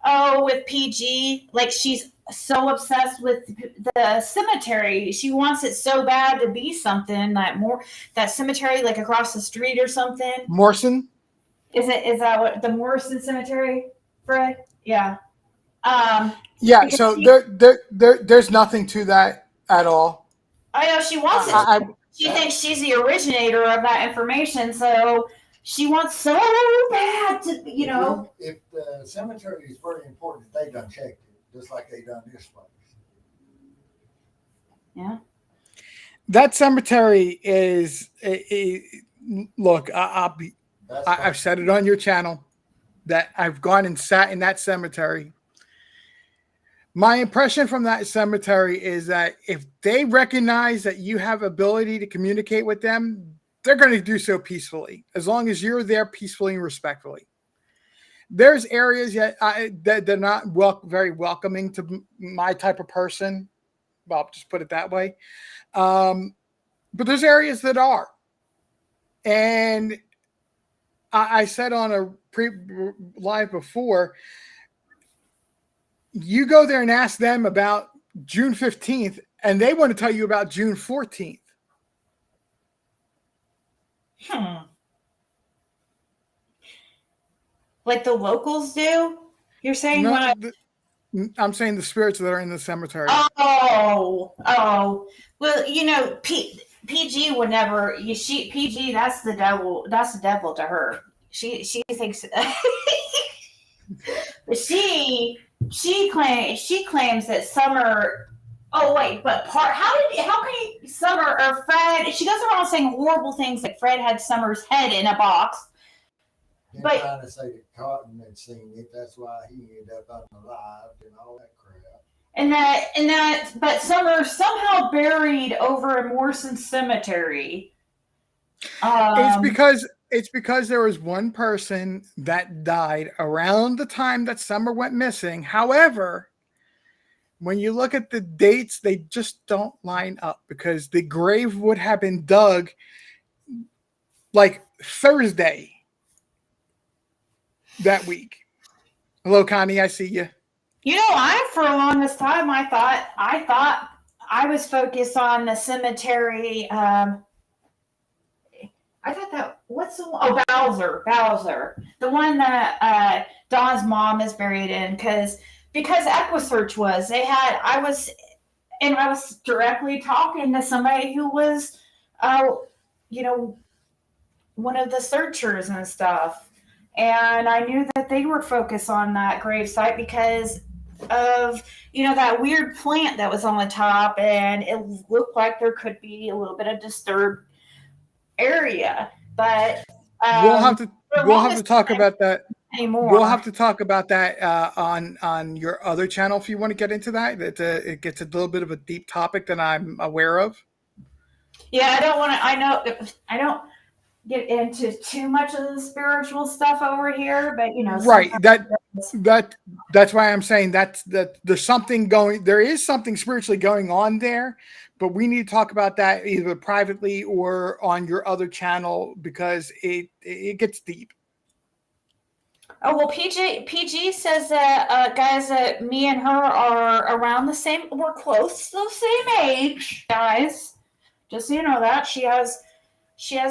Oh, with PG, she's so obsessed with the cemetery. She wants it so bad to be something that cemetery, across the street or something. Morrison? Is that what the Morrison Cemetery, Fred? Yeah. Yeah. So there's nothing to that at all. I know she wants it. She thinks she's the originator of that information, so she wants so bad to, If the cemetery is very important, they done checked it, just like they done this place. Yeah. That cemetery is look. I've said it on your channel that I've gone and sat in that cemetery. My impression from that cemetery is that if they recognize that you have ability to communicate with them, they're going to do so peacefully, as long as you're there peacefully and respectfully. There's areas that they're not very welcoming to my type of person. Well, I'll just put it that way. But there's areas that are. And I said on a live before, you go there and ask them about June 15th, and they want to tell you about June 14th. Like the locals do? You're saying No, I'm saying the spirits that are in the cemetery. Oh. Well, PG would never. PG. That's the devil. That's the devil to her. She thinks. But she claims that Summer. Oh wait, but how can Summer or Fred? She goes around saying horrible things like Fred had Summer's head in a box. Him But trying to say that Cotton had seen it, that's why he ended up unalived and all that crap. But Summer somehow buried over in Morrison Cemetery. It's because there was one person that died around the time that Summer went missing. However, when you look at the dates, they just don't line up, because the grave would have been dug like Thursday that week. Hello, Connie, I see you. For the longest time, I thought I was focused on the cemetery. I thought that Bowser, the one that Don's mom is buried in, because EquiSearch was. I was directly talking to somebody who was, one of the searchers and stuff. And I knew that they were focused on that gravesite because of, that weird plant that was on the top, and it looked like there could be a little bit of disturbed area. But we'll have to talk about that anymore. We'll have to talk about that on your other channel if you want to get into that. It gets a little bit of a deep topic that I'm aware of. Yeah, I don't want to. I don't get into too much of the spiritual stuff over here, but right. That's why I'm saying that there's something going. There is something spiritually going on there, but we need to talk about that either privately or on your other channel, because it gets deep. Oh, well, PG says that guys, that me and her are around the same. We're close to the same age, guys. Just so you know that she has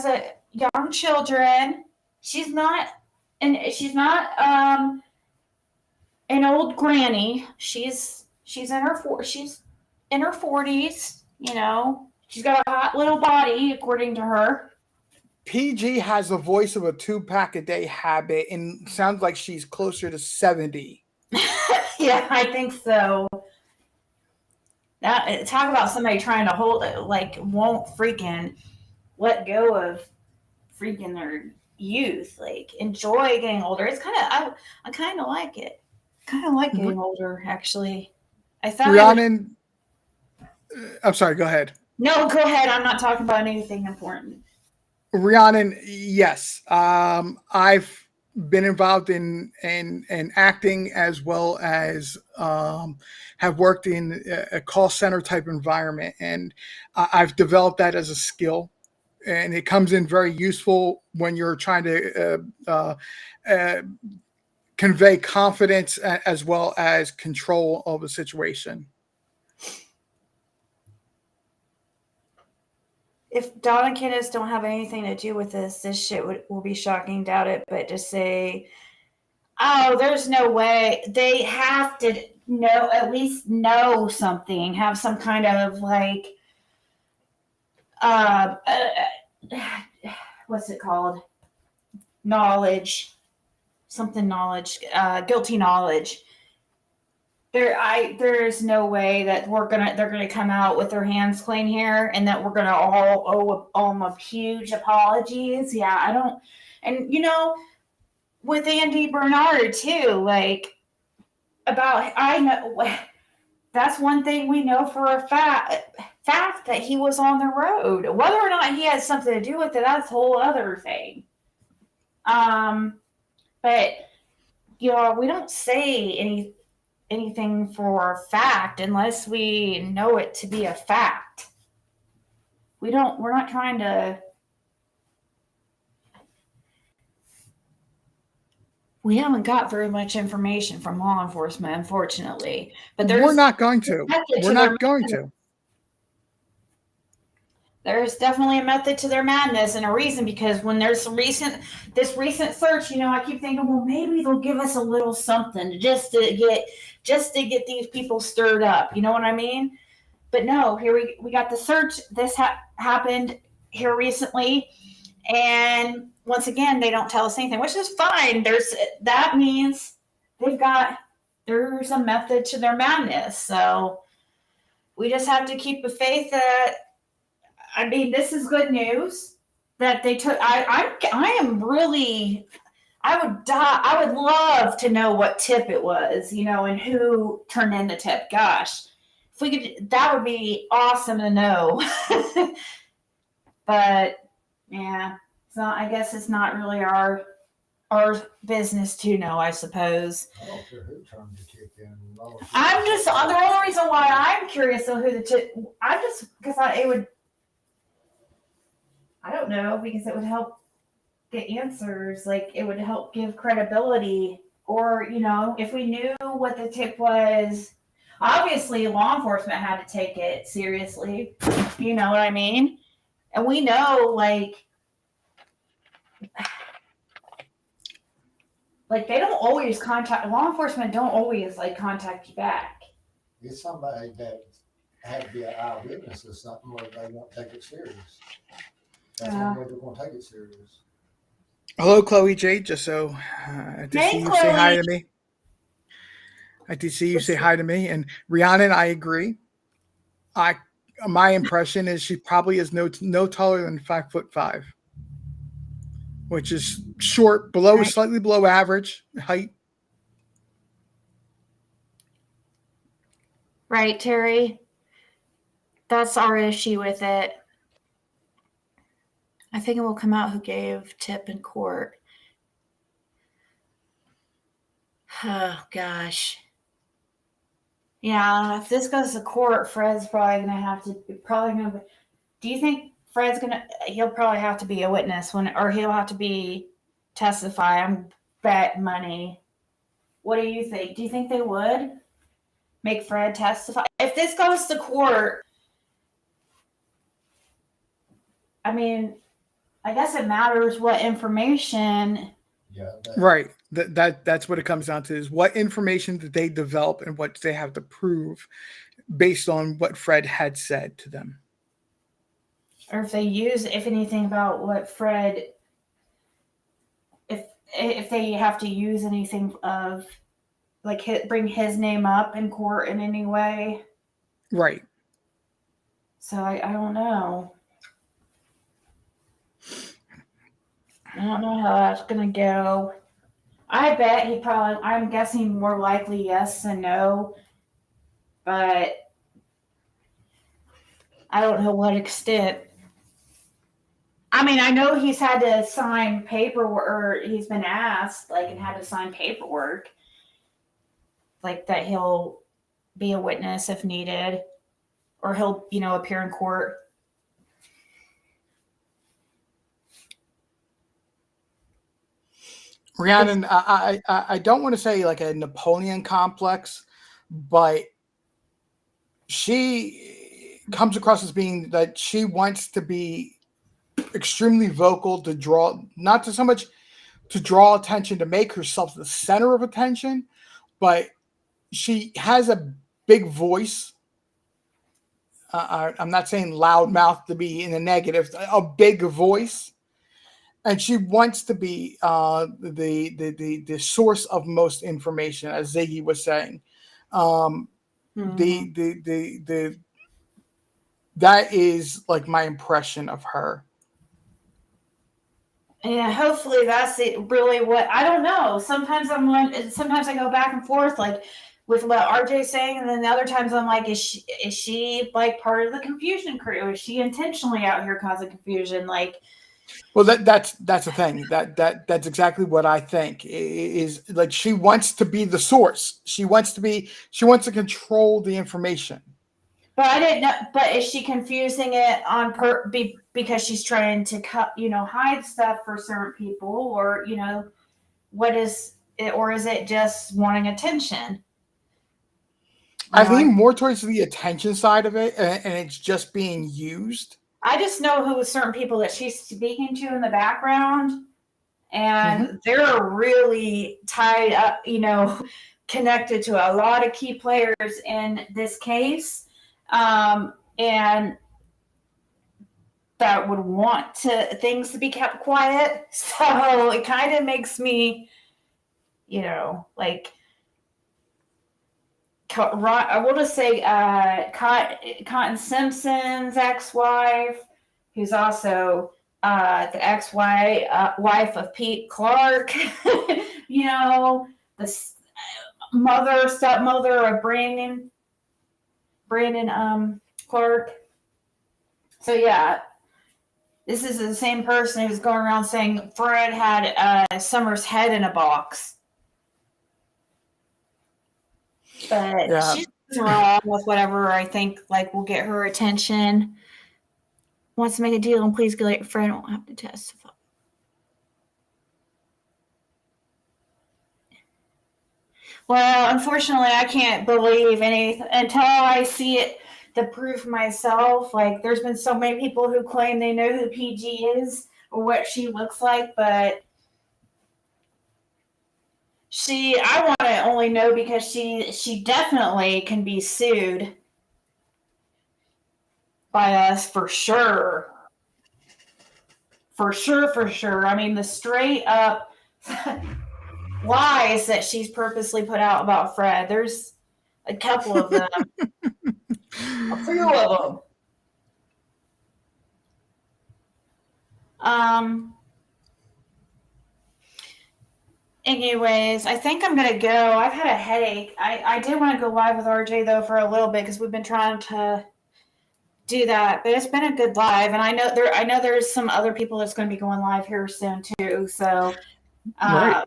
a young children. She's not an old granny. She's in her 40s. She's got a hot little body, according to her. PG has the voice of a 2-pack a day habit and sounds like she's closer to 70. Yeah, I think so. Talk about somebody trying to hold it, like won't freaking let go of freaking their youth. Like enjoy getting older. It's I kind of like it. Kind of like getting older, actually. I thought. Rhiannon, I'm sorry. Go ahead. No, go ahead. I'm not talking about anything important. Rhiannon, yes. I've been involved in acting, as well as have worked in a call center type environment, and I've developed that as a skill, and it comes in very useful when you're trying to convey confidence as well as control of a situation. If Don and Kenneth don't have anything to do with this shit will be shocking. Doubt it, but just say, oh, there's no way. They have to at least know something, have some kind of like, what's it called? knowledge, guilty knowledge. There's no way that they're gonna come out with their hands clean here, and that we're gonna all owe them a huge apologies. Yeah, I don't, and with Andy Bernard too, like I know that's one thing we know for a fact that he was on the road. Whether or not he has something to do with it, that's a whole other thing. But we don't say anything for a fact unless we know it to be a fact. We're not trying to. We haven't got very much information from law enforcement, unfortunately. But we're not going to. We're not going to. There's definitely a method to their madness and a reason, because when there's this recent search, I keep thinking, well, maybe they'll give us a little something just to get these people stirred up. You know what I mean? But no, here we got the search. This happened here recently, and once again, they don't tell us anything, which is fine. That means there's a method to their madness. So we just have to keep the faith that. I mean, this is good news that they took. I would love to know what tip it was, and who turned in the tip. Gosh, if we could, that would be awesome to know. But yeah, I guess it's not really our business to know, I suppose. I don't care who turned the tip in. The only reason why I'm curious on who the tip. Because it would. I don't know, because it would help get answers. Like, it would help give credibility. Or, if we knew what the tip was, obviously law enforcement had to take it seriously. You know what I mean? And we know, like they don't always law enforcement don't always contact you back. It's somebody that had to be an eyewitness or something where they won't take it serious. That's the only way they're going to take it serious. Hello, Chloe J. Just so I did see you say hi to me. I did see you say hi to me. And Rhiannon, I agree. My impression is she probably is no taller than 5'5", which is short, slightly below average height. Right, Terry. That's our issue with it. I think it will come out who gave tip in court. Oh, gosh. Yeah, if this goes to court, Fred's probably going to have to. Do you think Fred's going to. He'll probably have to be a witness or he'll have to testify. I'm bet money. What do you think? Do you think they would make Fred testify? If this goes to court, I mean, I guess it matters what information. Yeah. Right. That's what it comes down to, is what information did they develop and what they have to prove based on what Fred had said to them. Or if anything about what Fred, if they have to use anything of, bring his name up in court in any way. Right. So I don't know. I don't know how that's going to go. I bet I'm guessing more likely yes than no. But I don't know what extent. I mean, I know he's had to sign paperwork, or he's been asked, and had to sign paperwork. That he'll be a witness if needed. Or he'll, appear in court. Rhiannon, I don't want to say a Napoleon complex, but she comes across as being that she wants to be extremely vocal to draw, not to so much to draw attention, to make herself the center of attention, but she has a big voice. I'm not saying loud mouth to be in a negative, a big voice. and she wants to be the source of most information, as Ziggy was saying. The that is like my impression of her. Yeah, hopefully that's really what I don't know. Sometimes sometimes I go back and forth like with what RJ's saying, and then the other times I'm like, is she like part of the confusion crew? Is she intentionally out here causing confusion? Like, well, that's the thing. That's exactly what I think is like she wants to be the source. She wants to control the information. But I didn't know. But is she confusing it on because she's trying to hide stuff for certain people, or what is it, or is it just wanting attention? I lean more towards the attention side of it, and it's just being used. I just know who certain people that she's speaking to in the background, and they're really tied up, connected to a lot of key players in this case. And that would want things to be kept quiet. So it kind of makes me, like, I will just say Cotton Simpson's ex-wife, who's also the ex-wife of Pete Clark, the stepmother of Brandon Clark. So yeah, this is the same person who's going around saying Fred had Summer's head in a box. But she's wrong with whatever I think will get her attention. Wants to make a deal, and please get your friend won't have to testify. Well, unfortunately, I can't believe anything until I see it, the proof myself. Like, there's been so many people who claim they know who PG is or what she looks like, but I want to only know because she definitely can be sued by us for sure. For sure. I mean, the straight up lies that she's purposely put out about Fred. There's a couple of them. A few of them. Anyways, I think I'm going to go. I've had a headache. I did want to go live with RJ, though, for a little bit because we've been trying to do that. But it's been a good live. And I know there's some other people that's going to be going live here soon, too. So, right.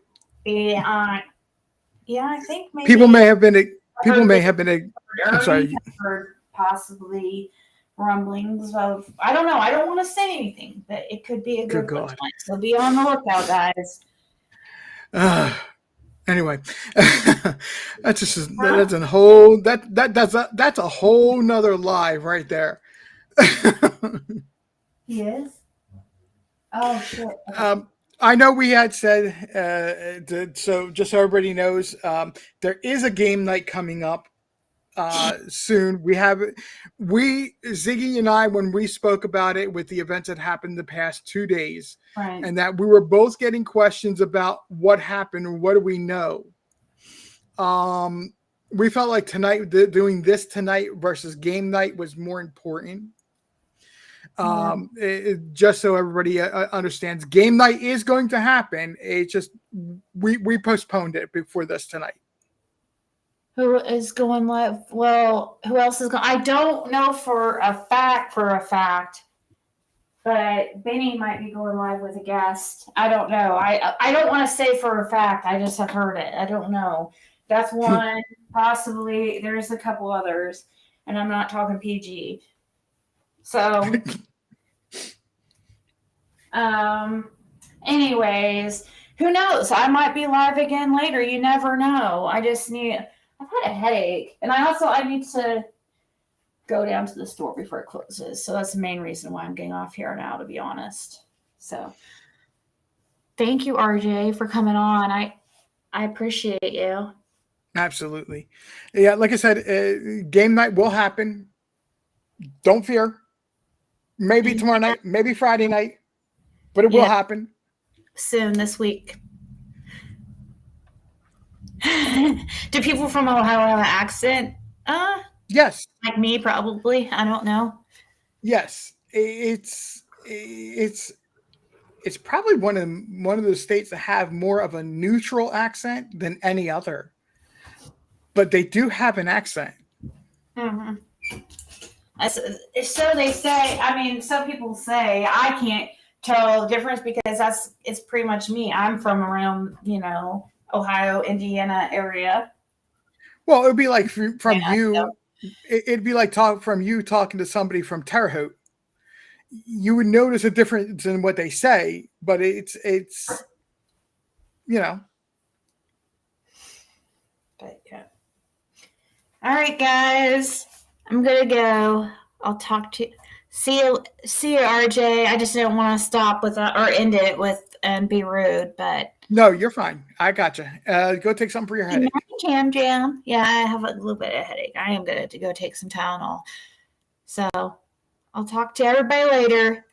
I think maybe people may have been. I'm sorry. Heard possibly rumblings of. I don't know. I don't want to say anything, but it could be a good one. So be on the lookout, guys. Anyway, that's a whole that's a whole nother live right there. Yes. Oh shit. I know we had said so just so everybody knows, there is a game night coming up soon. Ziggy and I, when we spoke about it with the events that happened the past 2 days, right, and that we were both getting questions about what happened and what do we know. We felt like doing this tonight versus game night was more important. Just so everybody understands, game night is going to happen. It's just we postponed it before this tonight. Who is going live? Well, who else is going? I don't know for a fact, but Benny might be going live with a guest. I don't know. I don't want to say for a fact. I just have heard it. I don't know. That's one. Possibly there's a couple others, and I'm not talking PG. So, anyways, who knows? I might be live again later. You never know. I've had a headache, and I need to go down to the store before it closes. So that's the main reason why I'm getting off here now, to be honest. So thank you, RJ, for coming on. I appreciate you. Absolutely. Yeah, like I said, game night will happen. Don't fear. Maybe tomorrow night, maybe Friday night, but it will happen. soon this week. Do people from Ohio have an accent? Yes. Like me, probably. I don't know. Yes. It's probably one of those states that have more of a neutral accent than any other. But they do have an accent. Mm-hmm. So they say. I mean, some people say I can't tell the difference because it's pretty much me. I'm from around, Ohio, Indiana area. Well, it would be like from Yeah, you. so. It'd be like talking to somebody from Terre Haute. You would notice a difference in what they say, but it's But yeah. All right, guys. I'm gonna go. I'll talk to you. See you, RJ. I just didn't want to stop with or end it with and be rude, but no, you're fine. I gotcha. Go take something for your headache. Jam Jam. Yeah, I have a little bit of headache. I am gonna to go take some Tylenol. So I'll talk to everybody later.